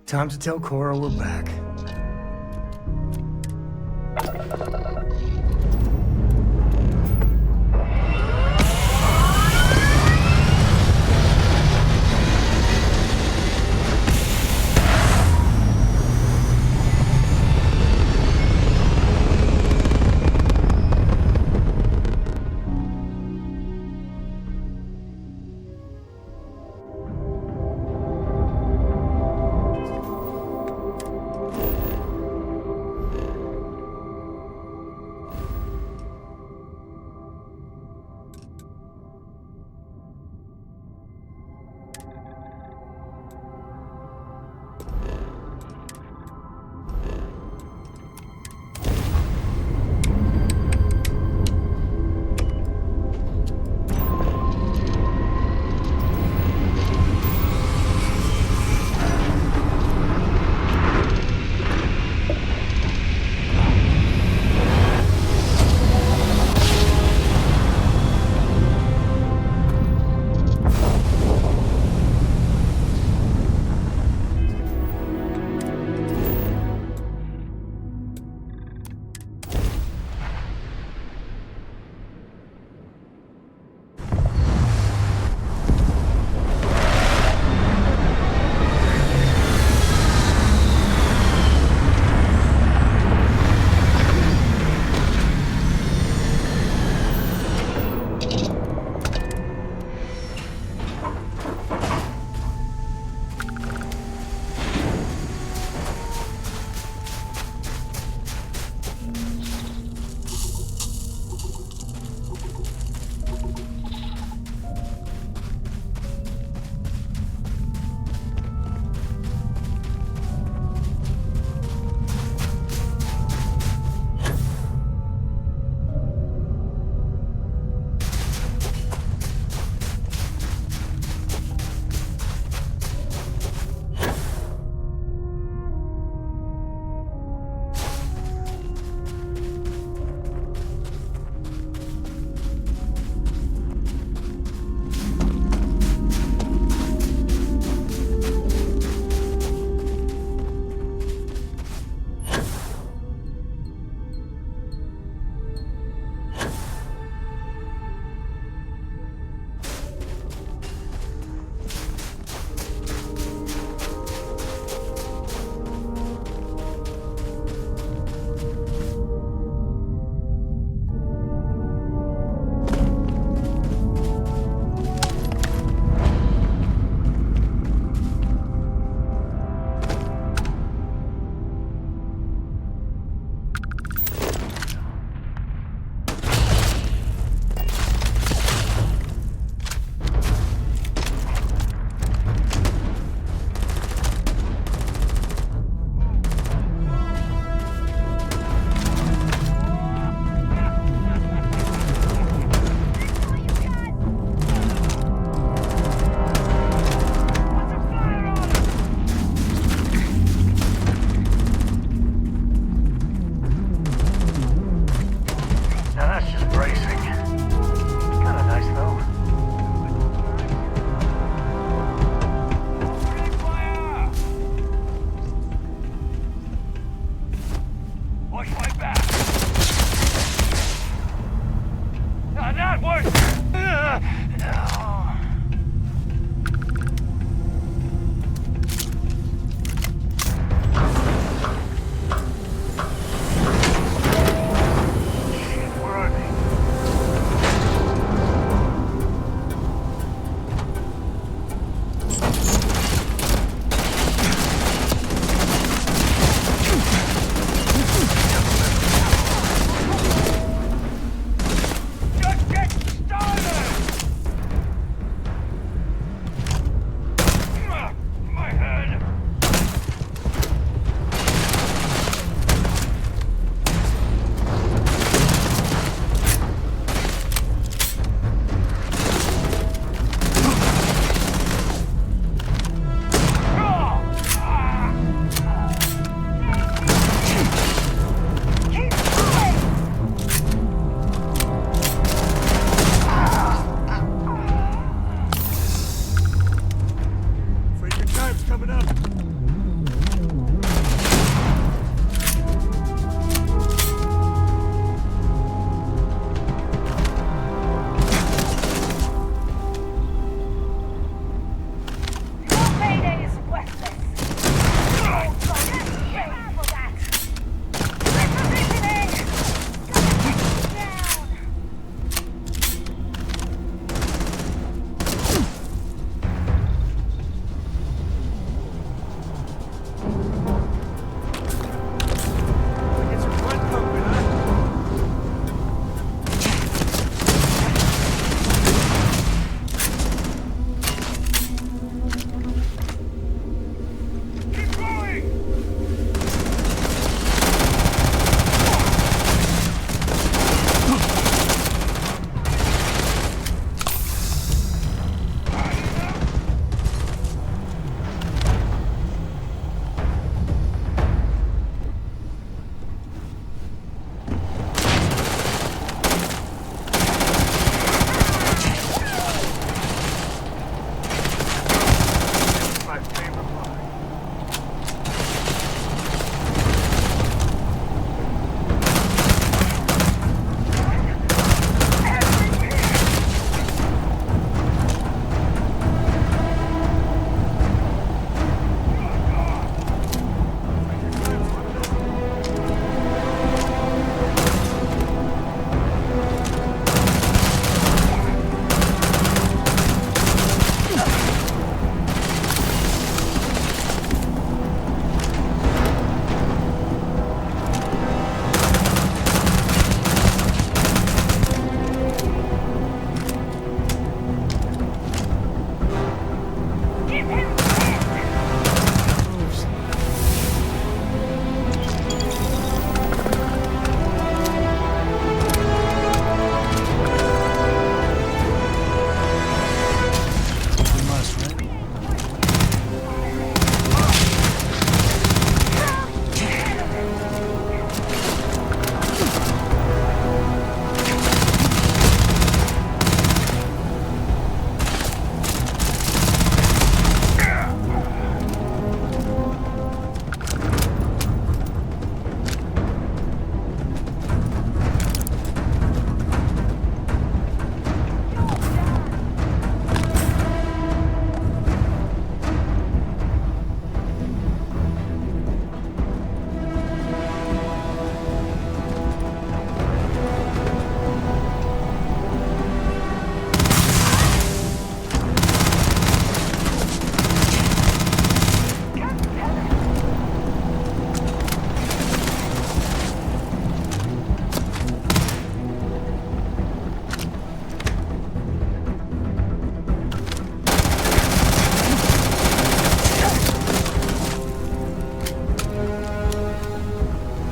Time to tell Cora we're back.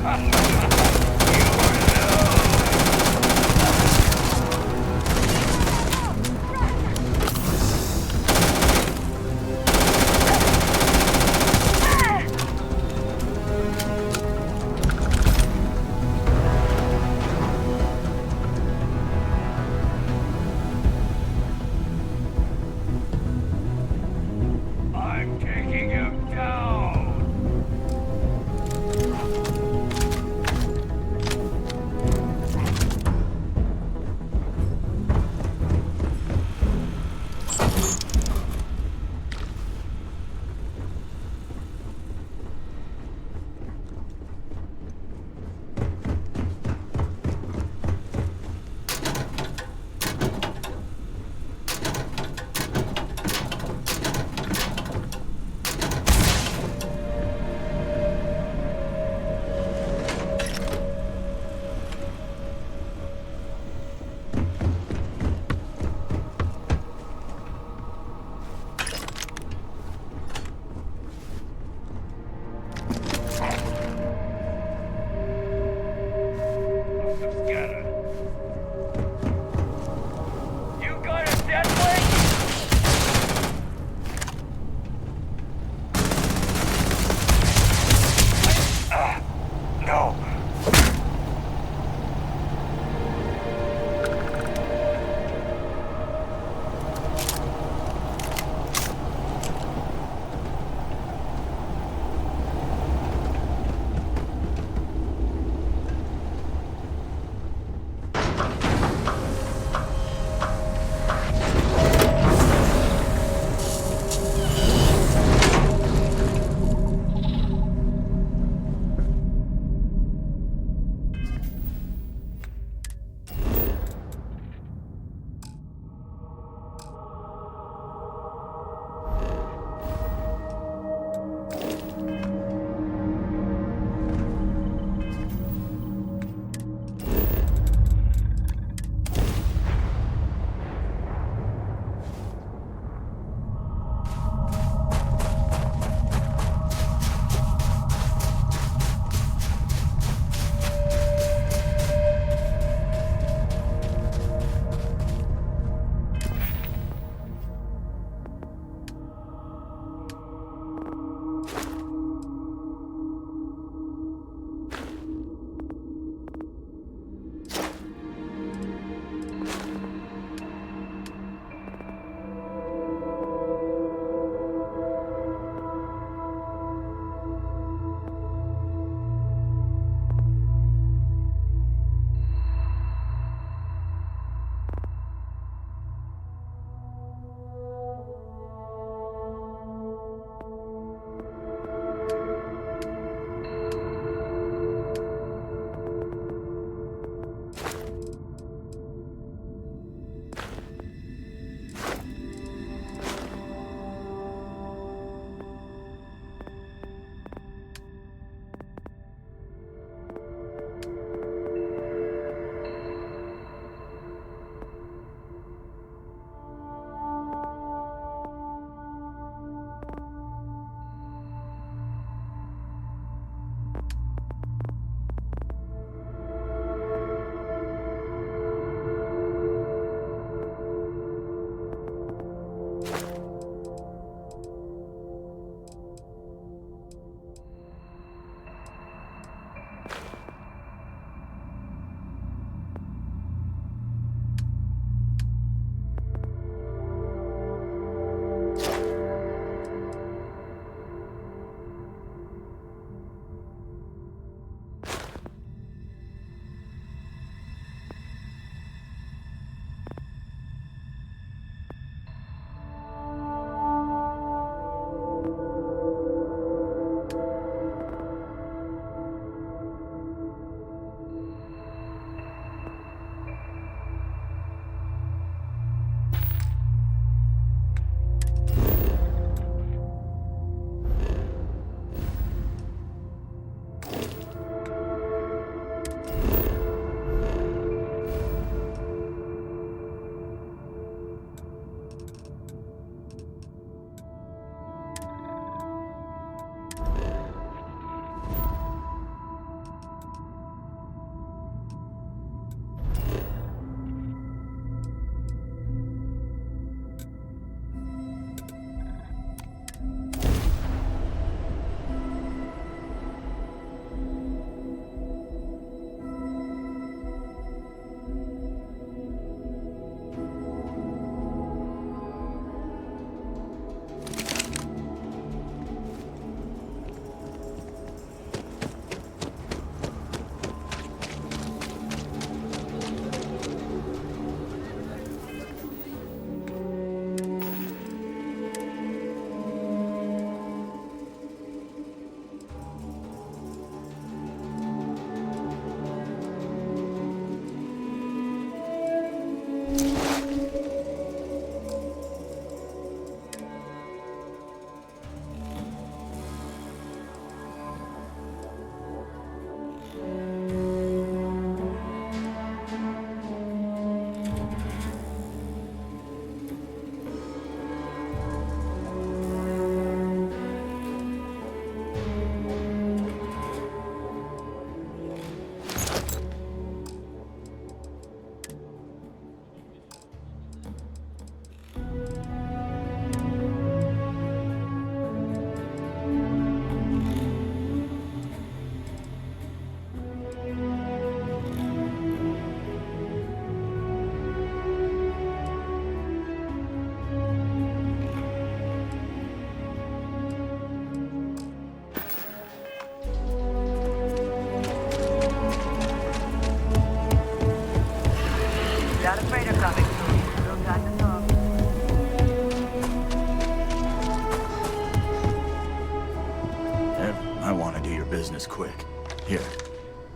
I'm taking him down. You got a dead weight? No.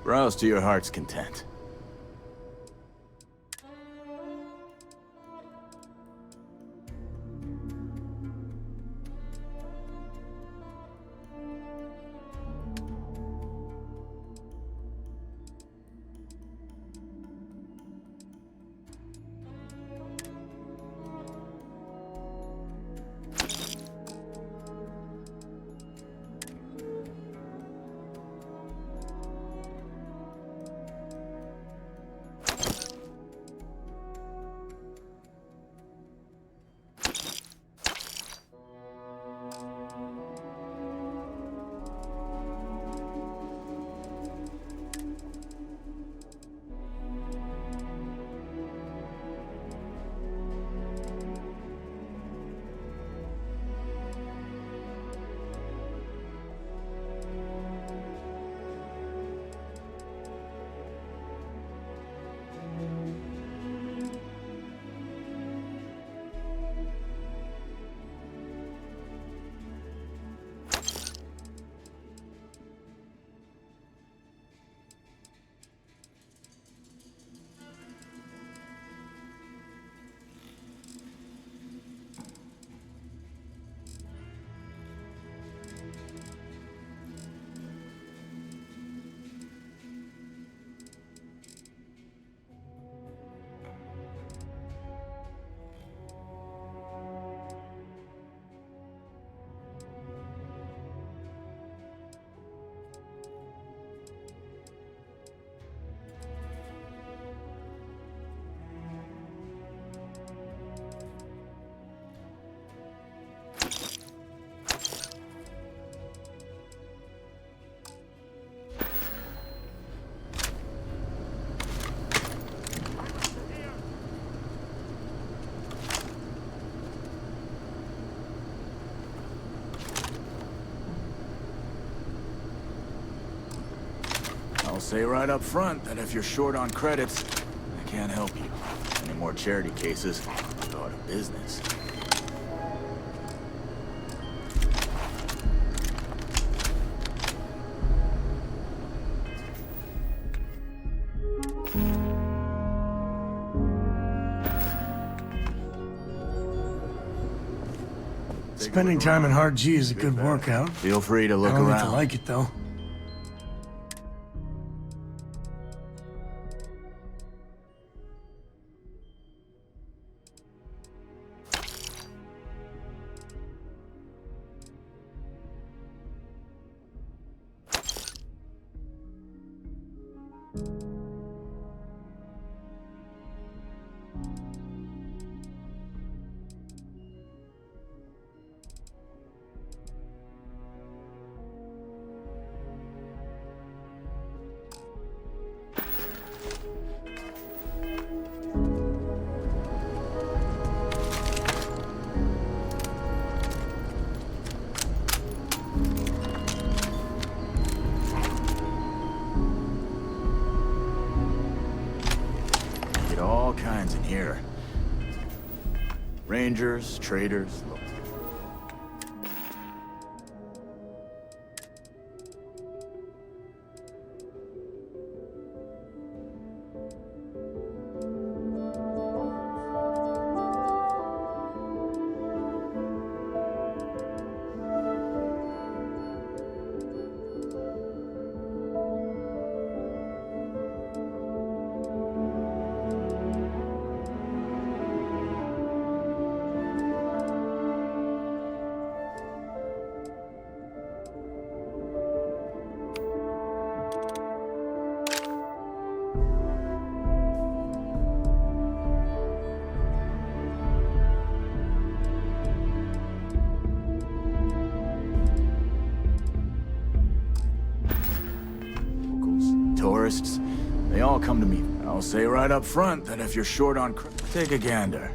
Browse to your heart's content. I'll say right up front that if you're short on credits, I can't help you. Any more charity cases, go out of business. Spending time in hard G is a good workout. Feel free to look I don't around. need to like it, though. All kinds in here. Rangers, traders. Tourists, they all come to me. I'll say right up front that if you're short on take a gander.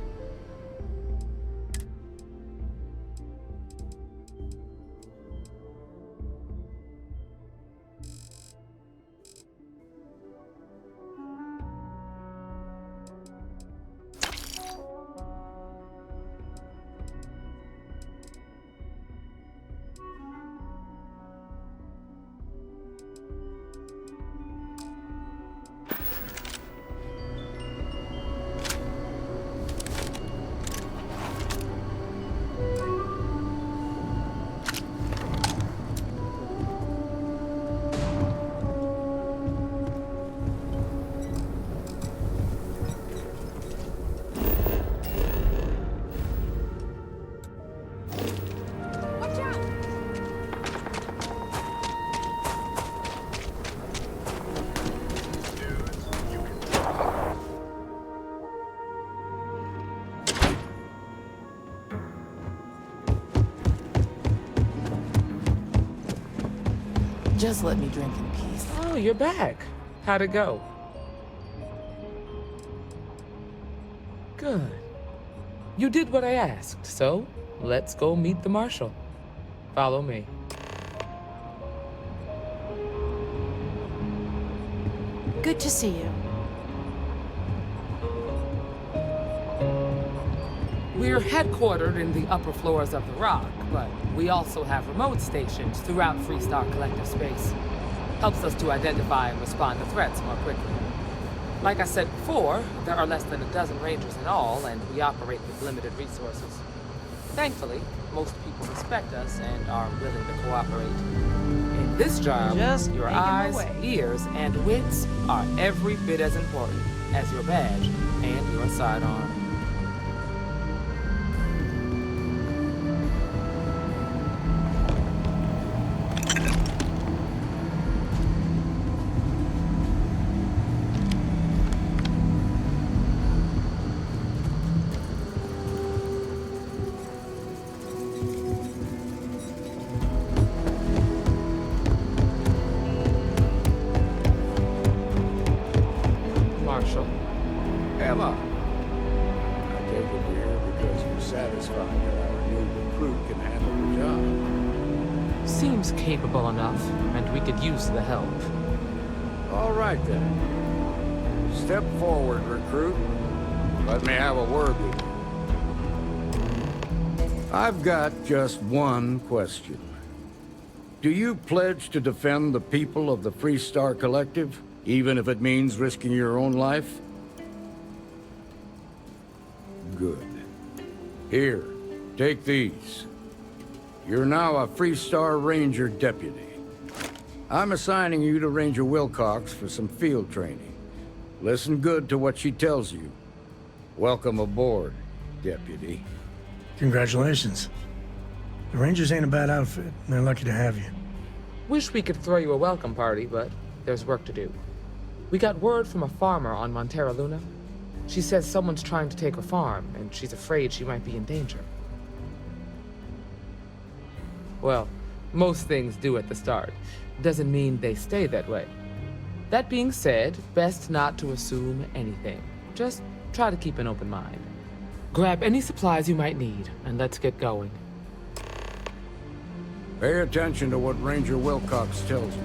Just let me drink in peace. Oh, you're back. How'd it go? Good. You did what I asked, so let's go meet the Marshal. Follow me. Good to see you. We're headquartered in the upper floors of the Rock, but we also have remote stations throughout Freestar Collective space. Helps us to identify and respond to threats more quickly. Like I said before, there are less than a dozen Rangers in all, and we operate with limited resources. Thankfully, most people respect us and are willing to cooperate. In this job, Just your making my eyes, way. ears, and wits are every bit as important as your badge and your sidearm. Marshal. Emma, I take it you're here because you're satisfied that our new recruit can handle the job. Seems capable enough, and we could use the help. All right then. Step forward, recruit. Let me have a word with you. I've got just one question. Do you pledge to defend the people of the Freestar Collective, even if it means risking your own life? Good. Here, take these. You're now a Freestar Ranger deputy. I'm assigning you to Ranger Wilcox for some field training. Listen good to what she tells you. Welcome aboard, deputy. Congratulations. The Rangers ain't a bad outfit, and they're lucky to have you. Wish we could throw you a welcome party, but there's work to do. We got word from a farmer on Montera Luna. She says someone's trying to take her farm, and she's afraid she might be in danger. Well, most things do at the start. Doesn't mean they stay that way. That being said, best not to assume anything. Just try to keep an open mind. Grab any supplies you might need, and let's get going. Pay attention to what Ranger Wilcox tells you.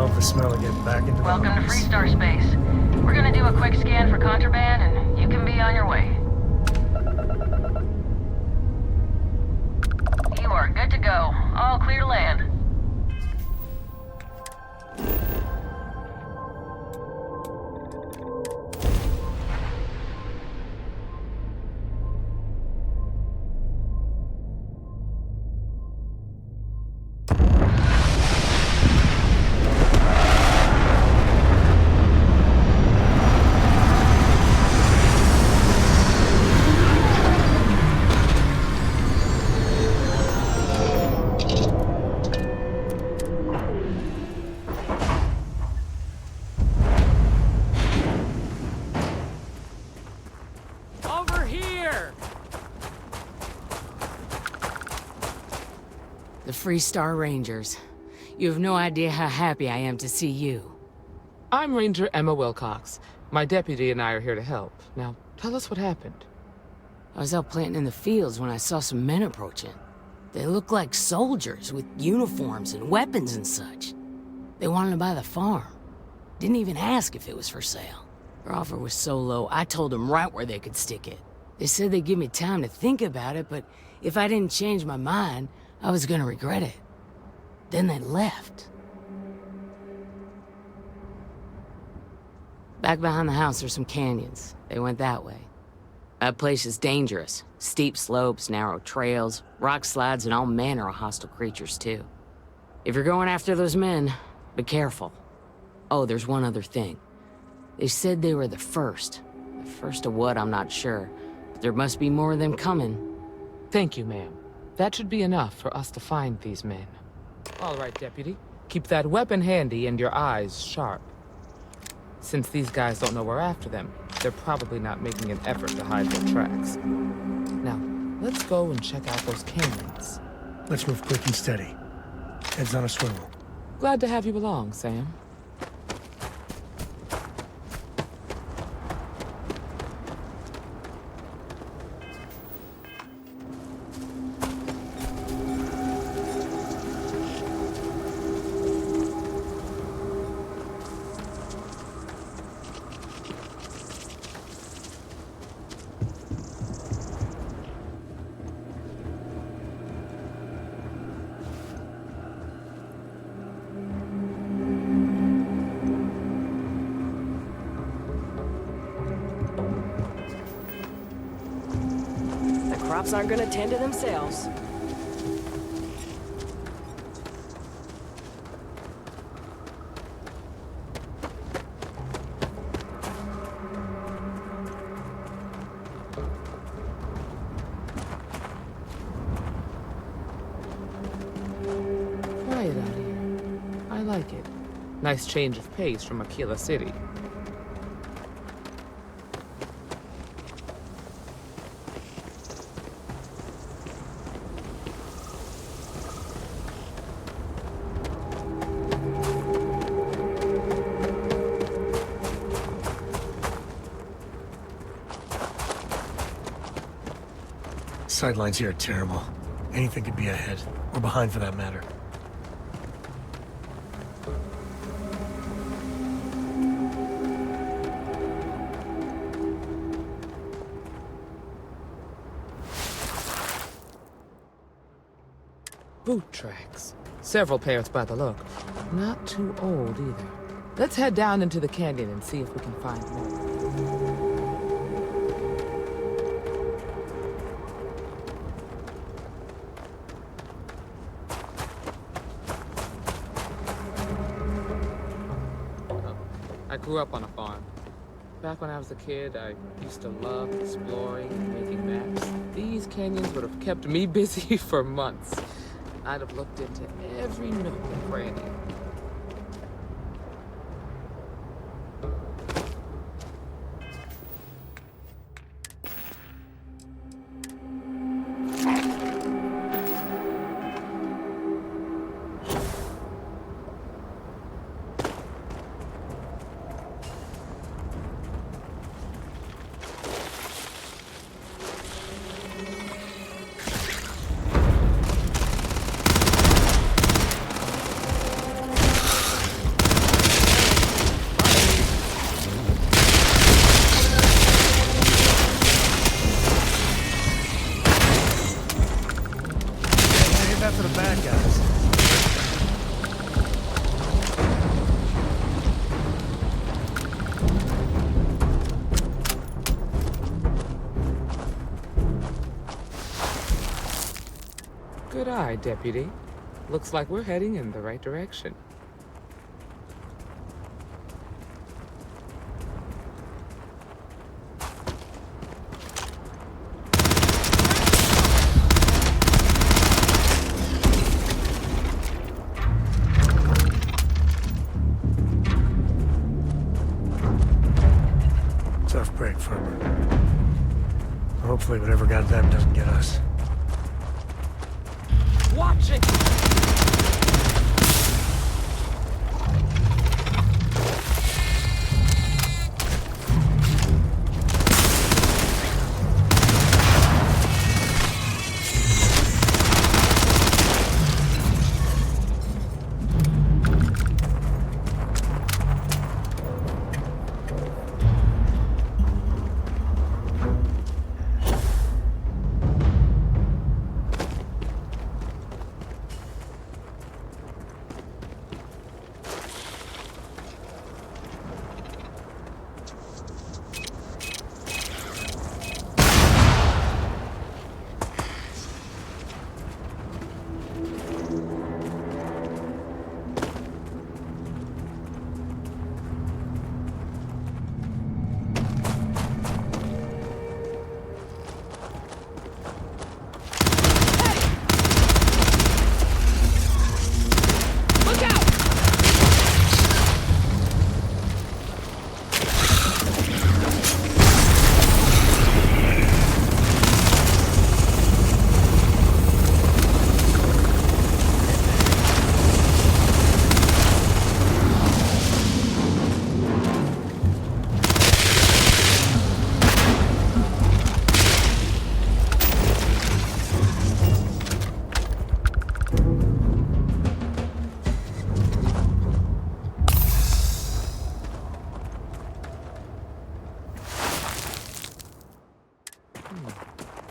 love the smell of getting back into the Welcome to mountains. Freestar Space. We're gonna do a quick scan for contraband, and you can be on your way. You are good to go. All clear to land. Over here! The Freestar Rangers. You have no idea how happy I am to see you. I'm Ranger Emma Wilcox. My deputy and I are here to help. Now, tell us what happened. I was out planting in the fields when I saw some men approaching. They looked like soldiers with uniforms and weapons and such. They wanted to buy the farm. Didn't even ask if it was for sale. Their offer was so low, I told them right where they could stick it. They said they'd give me time to think about it, but if I didn't change my mind, I was gonna regret it. Then they left. Back behind the house are some canyons. They went that way. That place is dangerous. Steep slopes, narrow trails, rock slides, and all manner of hostile creatures, too. If you're going after those men, be careful. Oh, there's one other thing. They said they were the first. The first of what, I'm not sure. But there must be more of them coming. Thank you, ma'am. That should be enough for us to find these men. All right, deputy. Keep that weapon handy and your eyes sharp. Since these guys don't know we're after them, they're probably not making an effort to hide their tracks. Now, let's go and check out those canyons. Let's move quick and steady. Heads on a swivel. Glad to have you along, Sam. Crops aren't gonna tend to themselves. Quiet out here. I like it. Nice change of pace from Aquila City. Sidelines here are terrible. Anything could be ahead, or behind for that matter. Boot tracks. Several pairs by the look. Not too old either. Let's head down into the canyon and see if we can find more. I grew up on a farm. Back when I was a kid, I used to love exploring and making maps. These canyons would have kept me busy for months. I'd have looked into every nook and cranny. right, Deputy. Looks like we're heading in the right direction. Tough break, Farmer. Hopefully whatever got them doesn't get us. Watch it!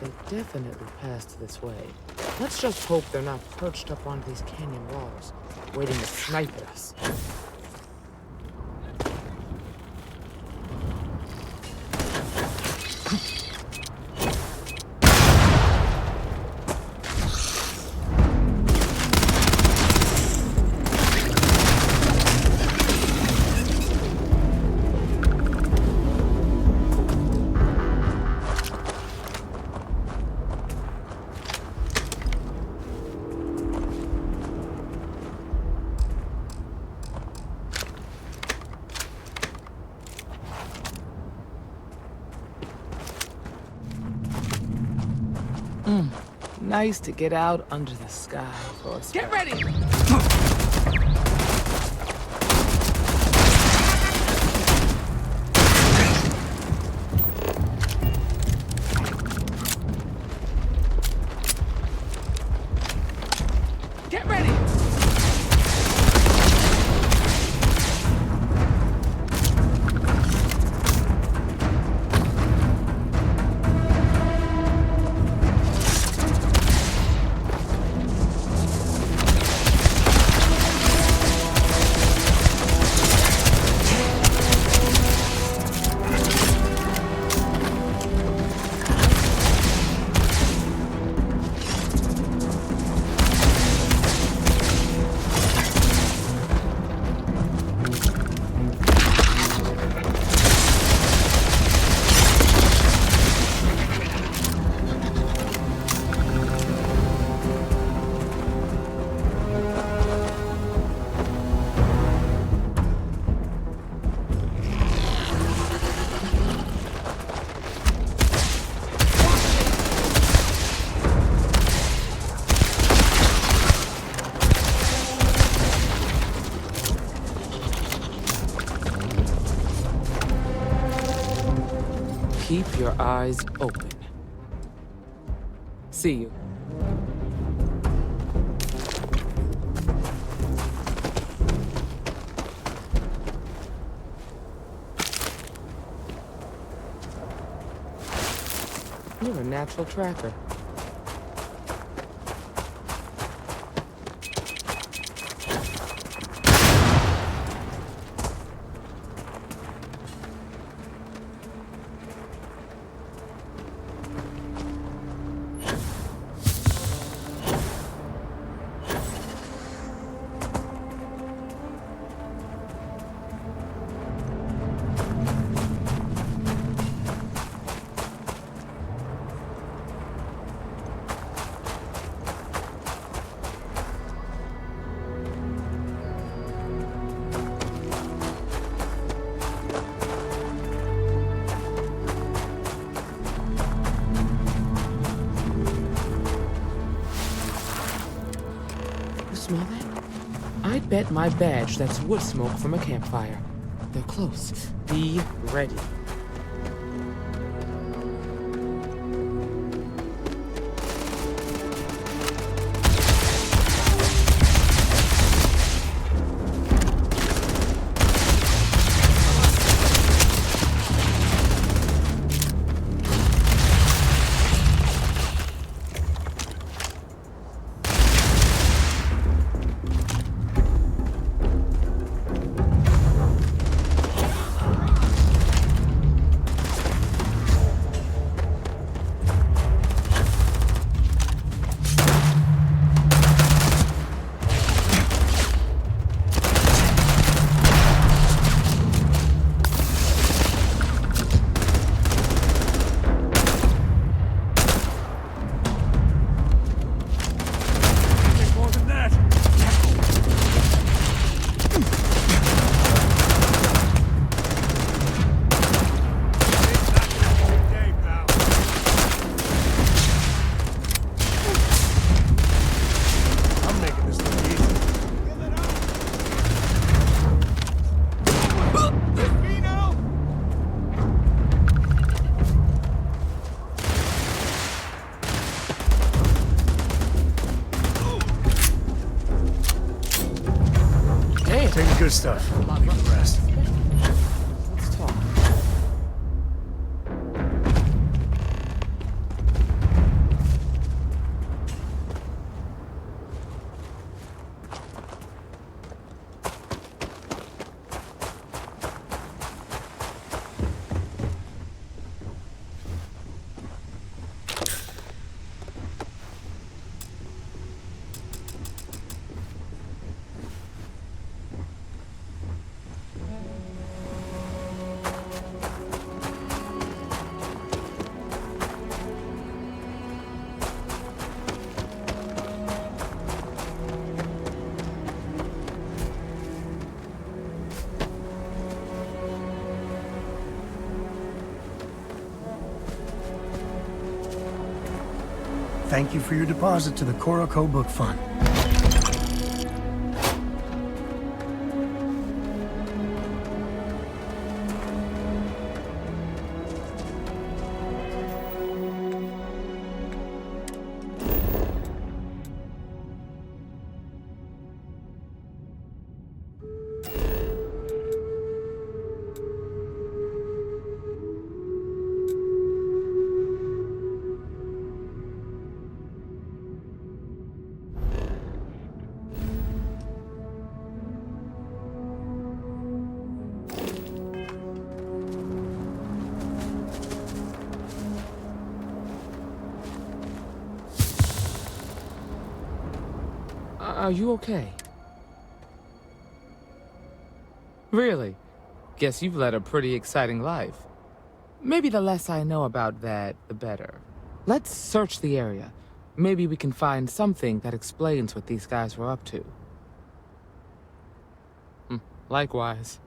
They definitely passed this way. Let's just hope they're not perched up on these canyon walls, waiting to snipe at us. Nice to get out under the sky for a spell. Get ready! Get ready! Keep your eyes open. See you. You're a natural tracker. I'd bet my badge that's wood smoke from a campfire. They're close. Be ready. Good stuff. Leave the rest. Let's talk. Thank you for your deposit to the Koroko Book Fund. Are you okay? Really? Guess you've led a pretty exciting life. Maybe the less I know about that, the better. Let's search the area. Maybe we can find something that explains what these guys were up to. Likewise.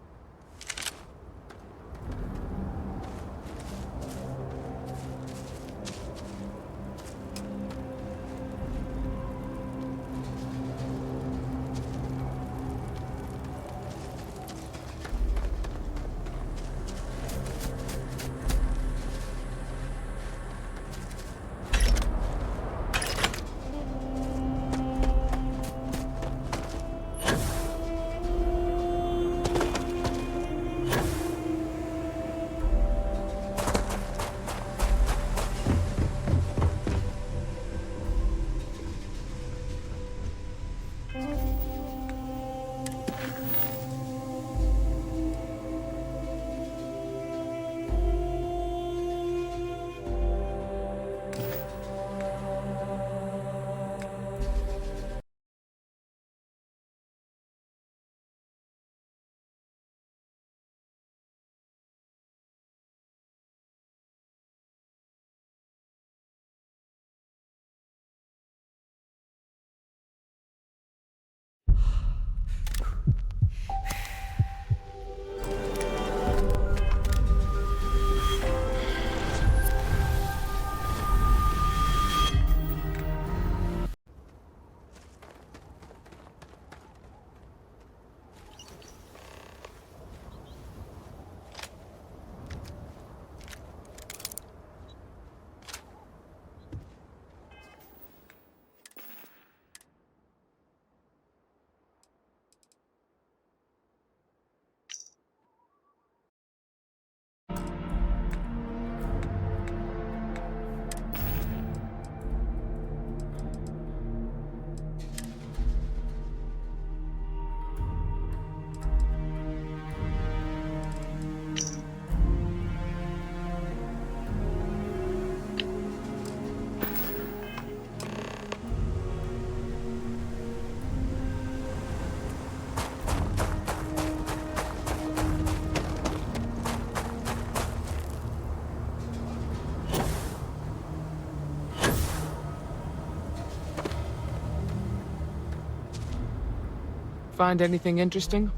Find anything interesting?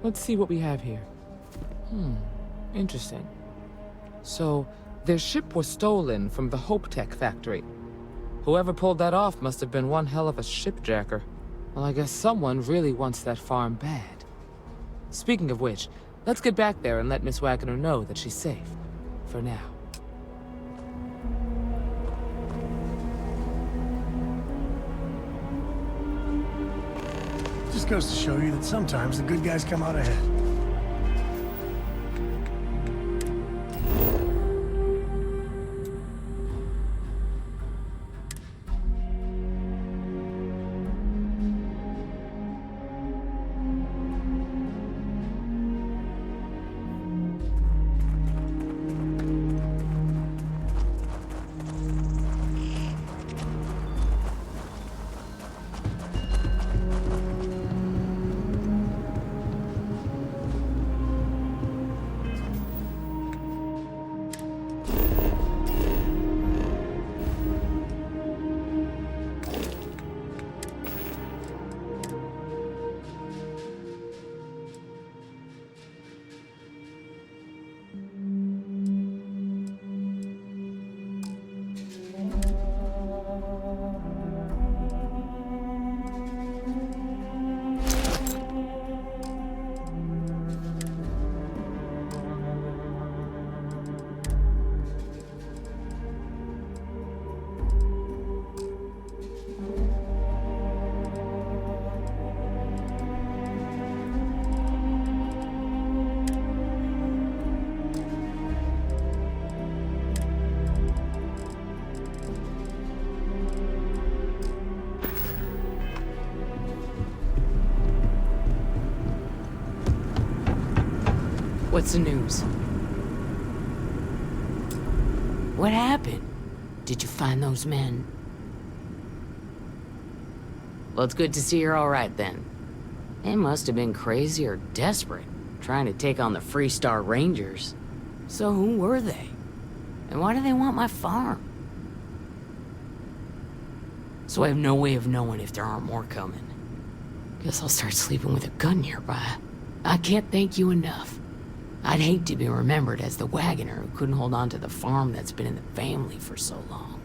Let's see what we have here. Interesting. So, their ship was stolen from the Hope Tech factory. Whoever pulled that off must have been one hell of a shipjacker. Well, I guess someone really wants that farm bad. Speaking of which, let's get back there and let Miss Wagner know that she's safe. For now. Just goes to show you that sometimes the good guys come out ahead. What's the news? What happened? Did you find those men? Well, it's good to see you're all right then. They must have been crazy or desperate, trying to take on the Freestar Rangers. So who were they? And why do they want my farm? So I have no way of knowing if there aren't more coming. Guess I'll start sleeping with a gun nearby. I can't thank you enough. I'd hate to be remembered as the wagoner who couldn't hold on to the farm that's been in the family for so long.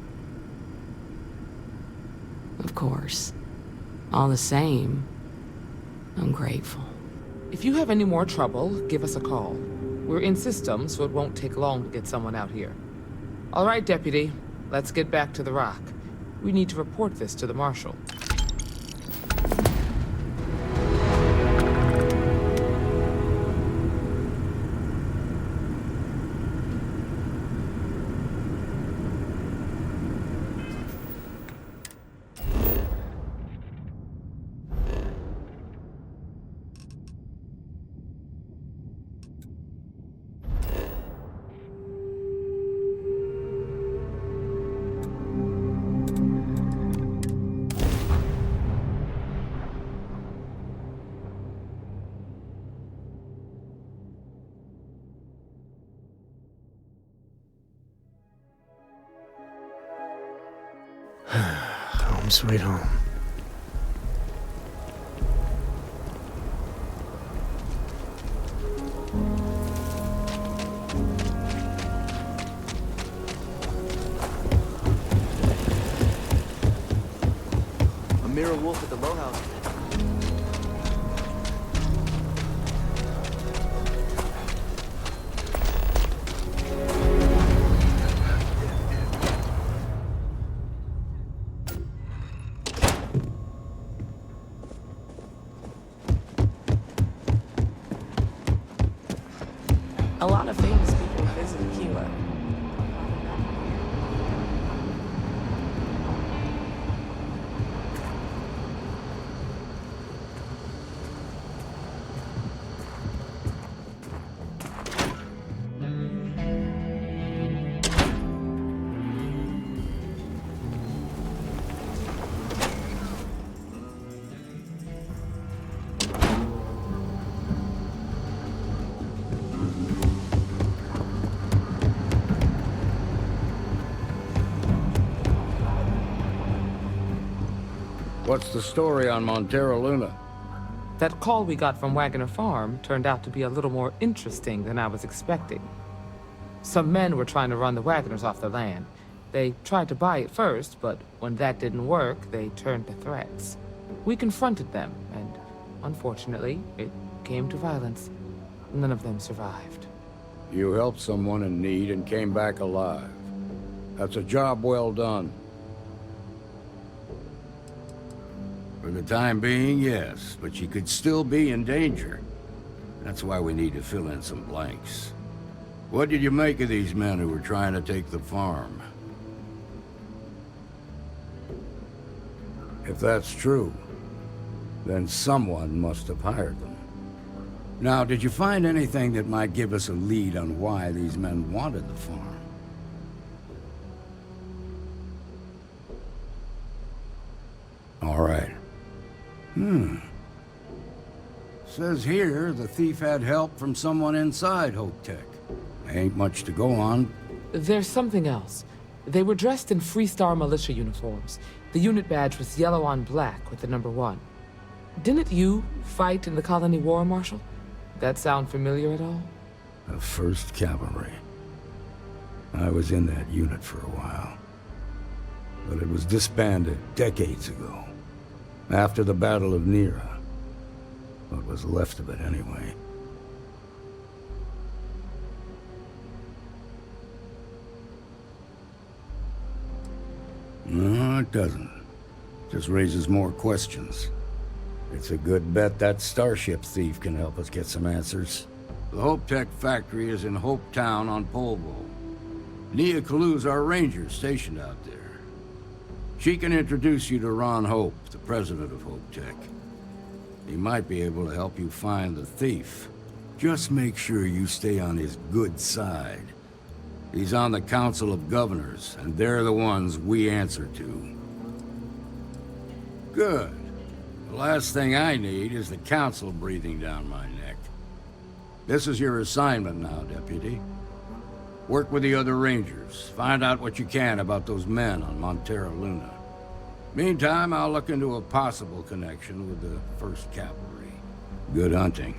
Of course. All the same, I'm grateful. If you have any more trouble, give us a call. We're in system, so it won't take long to get someone out here. All right, Deputy. Let's get back to the rock. We need to report this to the Marshal. Home sweet home. Amira Wolf at the Low House. A lot of famous people visit Kila. what's the story on Montero Luna? That call we got from Wagoner Farm turned out to be a little more interesting than I was expecting. Some men were trying to run the Wagoners off their land. They tried to buy it first, but when that didn't work, they turned to threats. We confronted them, and unfortunately, it came to violence. None of them survived. You helped someone in need and came back alive. That's a job well done. For the time being, yes, but you could still be in danger. That's why we need to fill in some blanks. What did you make of these men who were trying to take the farm? If that's true, then someone must have hired them. Now, did you find anything that might give us a lead on why these men wanted the farm? All right. Says here the thief had help from someone inside Hope Tech. Ain't much to go on. There's something else. They were dressed in Freestar militia uniforms. The unit badge was yellow on black with the number 1. Didn't you fight in the Colony War, Marshal? That sound familiar at all? The 1st Cavalry. I was in that unit for a while. But it was disbanded decades ago. After the Battle of Nera. What was left of it, anyway. No, it doesn't. Just raises more questions. It's a good bet that starship thief can help us get some answers. The Hope Tech factory is in Hope Town on Polvo. Nia Kalu's our ranger stationed out there. She can introduce you to Ron Hope, the president of Hope Tech. He might be able to help you find the thief. Just make sure you stay on his good side. He's on the Council of Governors, and they're the ones we answer to. Good. The last thing I need is the Council breathing down my neck. This is your assignment now, Deputy. Work with the other Rangers. Find out what you can about those men on Montero Luna. Meantime, I'll look into a possible connection with the 1st Cavalry. Good hunting.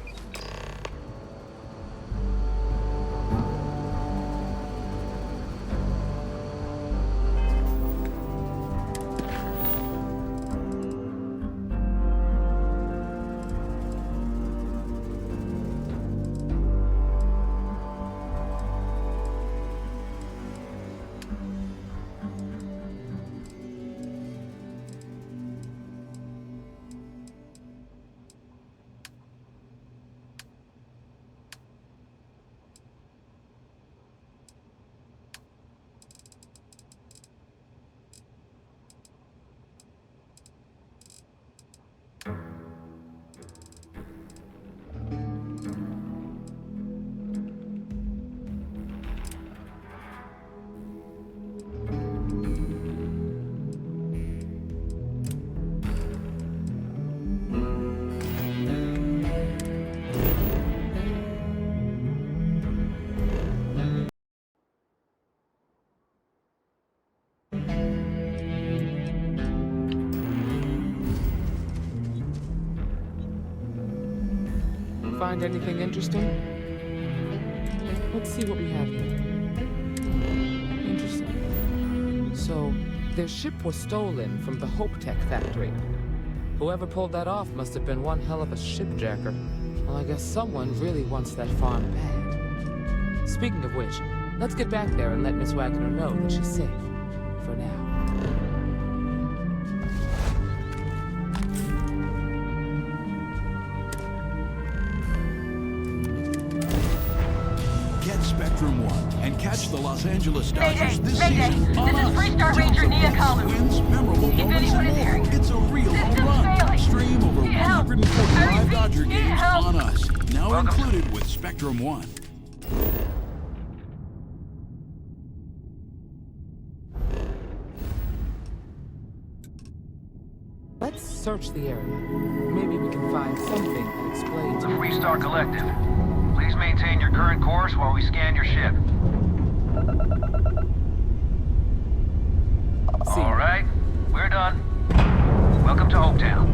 Find anything interesting? Let's see what we have here. Interesting. So, their ship was stolen from the Hope Tech factory. Whoever pulled that off must have been one hell of a shipjacker. Well, I guess someone really wants that farm bad. Speaking of which, let's get back there and let Miss Wagoner know that she's safe. For now. Spectrum 1 and catch the Los Angeles Dodgers this Mayday. season on This is us. Freestar Ranger Nia Kalu. Wins, memorable If moments, anyone and is more. hearing, It's a real home system's run. failing. Stream over Need help. 145 Dodger Need games help. on us. Now Welcome. included with Spectrum 1. Let's search the area. Maybe we can find something that explains... The Freestar Collective. Please maintain your current course while we scan your ship. All right, we're done. Welcome to Hopetown.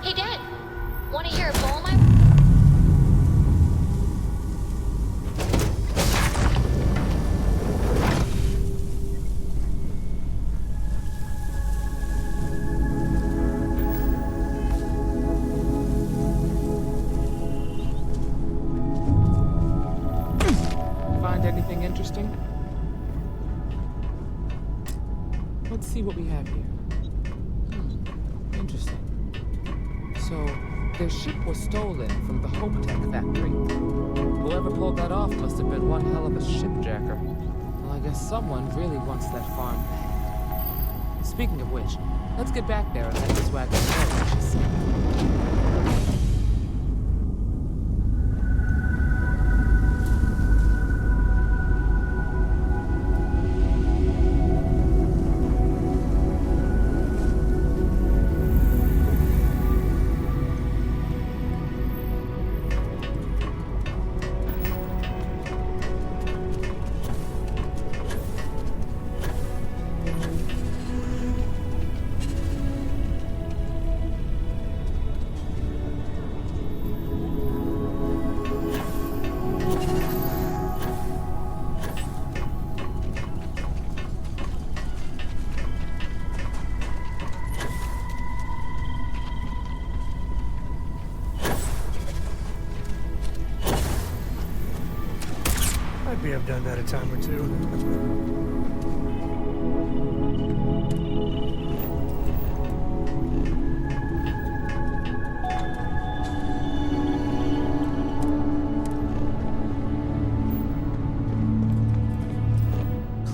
Hey, Dad. Want to hear a poem I... Find anything interesting? Let's see what we have here. Interesting. So, their ship was stolen from the Hopetech factory. Whoever pulled that off must have been one hell of a shipjacker. Well, I guess someone really wants that farm back. Speaking of which, let's get back there and let this wagon know what she said. I've done that a time or two.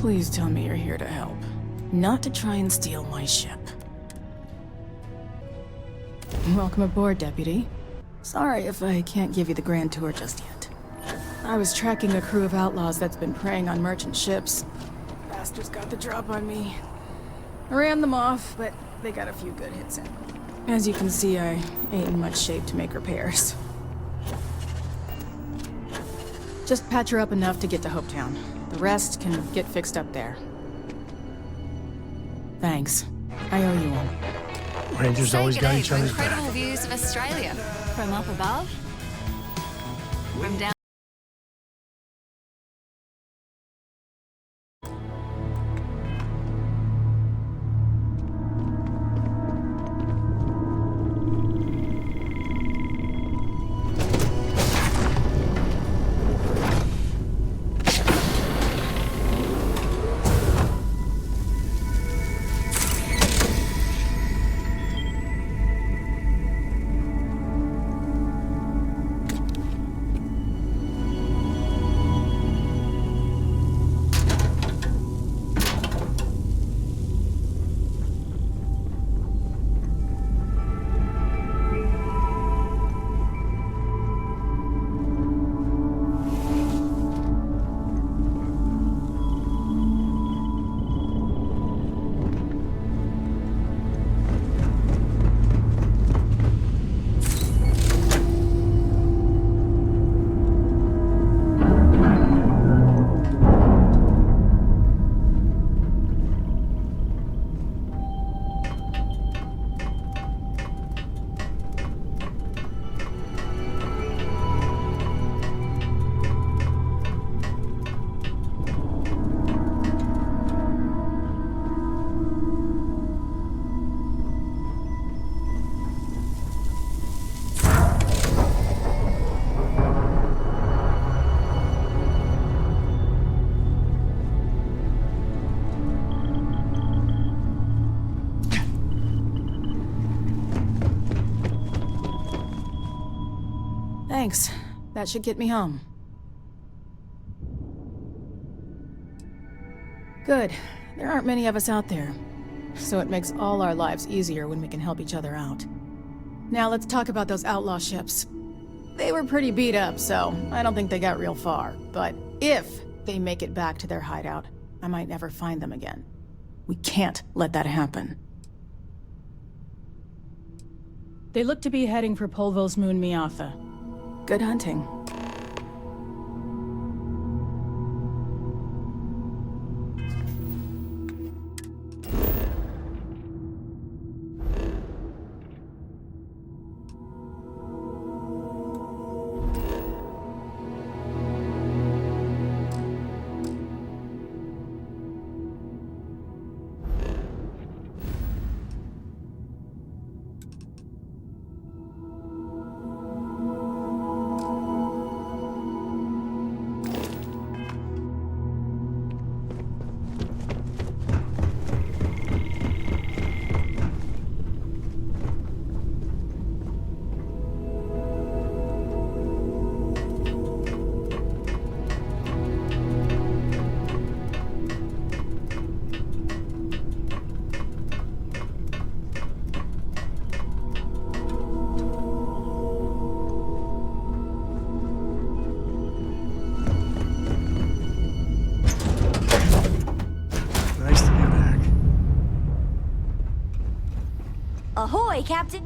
Please tell me you're here to help, not to try and steal my ship. Welcome aboard, Deputy. Sorry if I can't give you the grand tour just yet. I was tracking a crew of outlaws that's been preying on merchant ships. Bastards got the drop on me. I ran them off, but they got a few good hits in. As you can see, I ain't in much shape to make repairs. Just patch her up enough to get to Hopetown. The rest can get fixed up there. Thanks. I owe you one. Rangers always got each other's back. Incredible views of Australia. From up above, from down. Thanks. That should get me home. Good. There aren't many of us out there, so it makes all our lives easier when we can help each other out. Now let's talk about those outlaw ships. They were pretty beat up, so I don't think they got real far. But if they make it back to their hideout, I might never find them again. We can't let that happen. They look to be heading for Polvo's moon Miatha. Good hunting. Ahoy, Captain!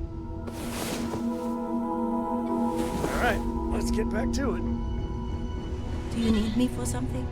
All right, let's get back to it. Do you need me for something?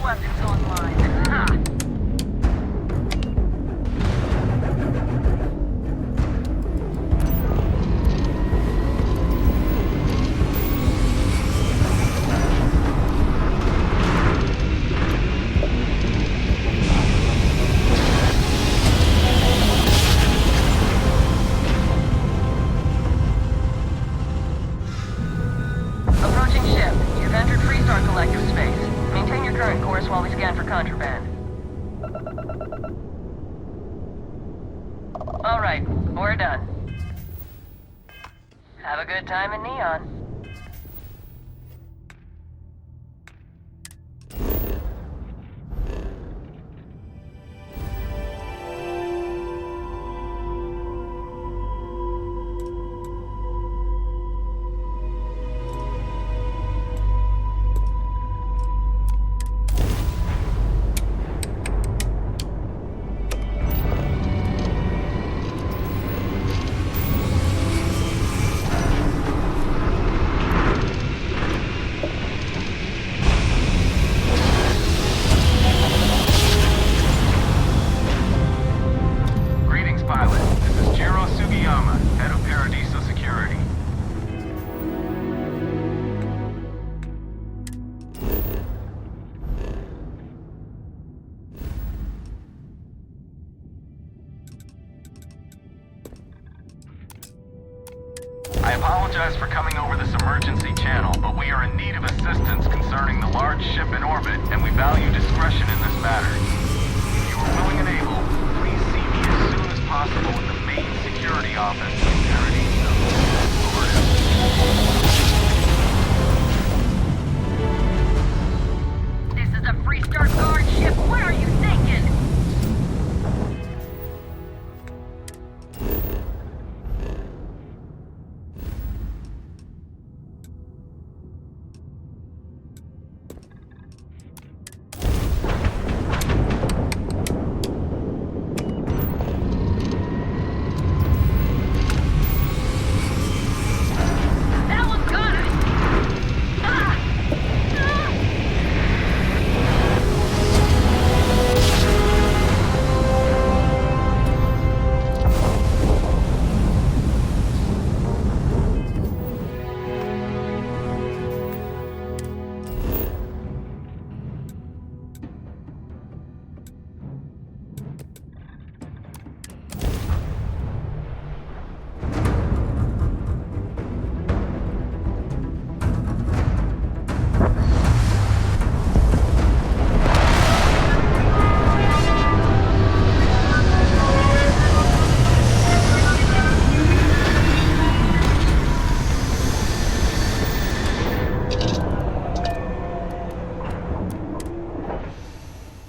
weapons online. Ha! Approaching ship. You've entered Freestar Collective space. Maintain your current course while we scan for contraband. All right, we're done. Have a good time in Neon. I apologize for coming over this emergency channel, but we are in need of assistance concerning the large ship in orbit, and we value discretion in this matter. If you are willing and able, please see me as soon as possible in the main security office in Paradiso. This is a Freestar Guard ship. What are you thinking?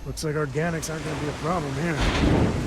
Looks like organics aren't going to be a problem here.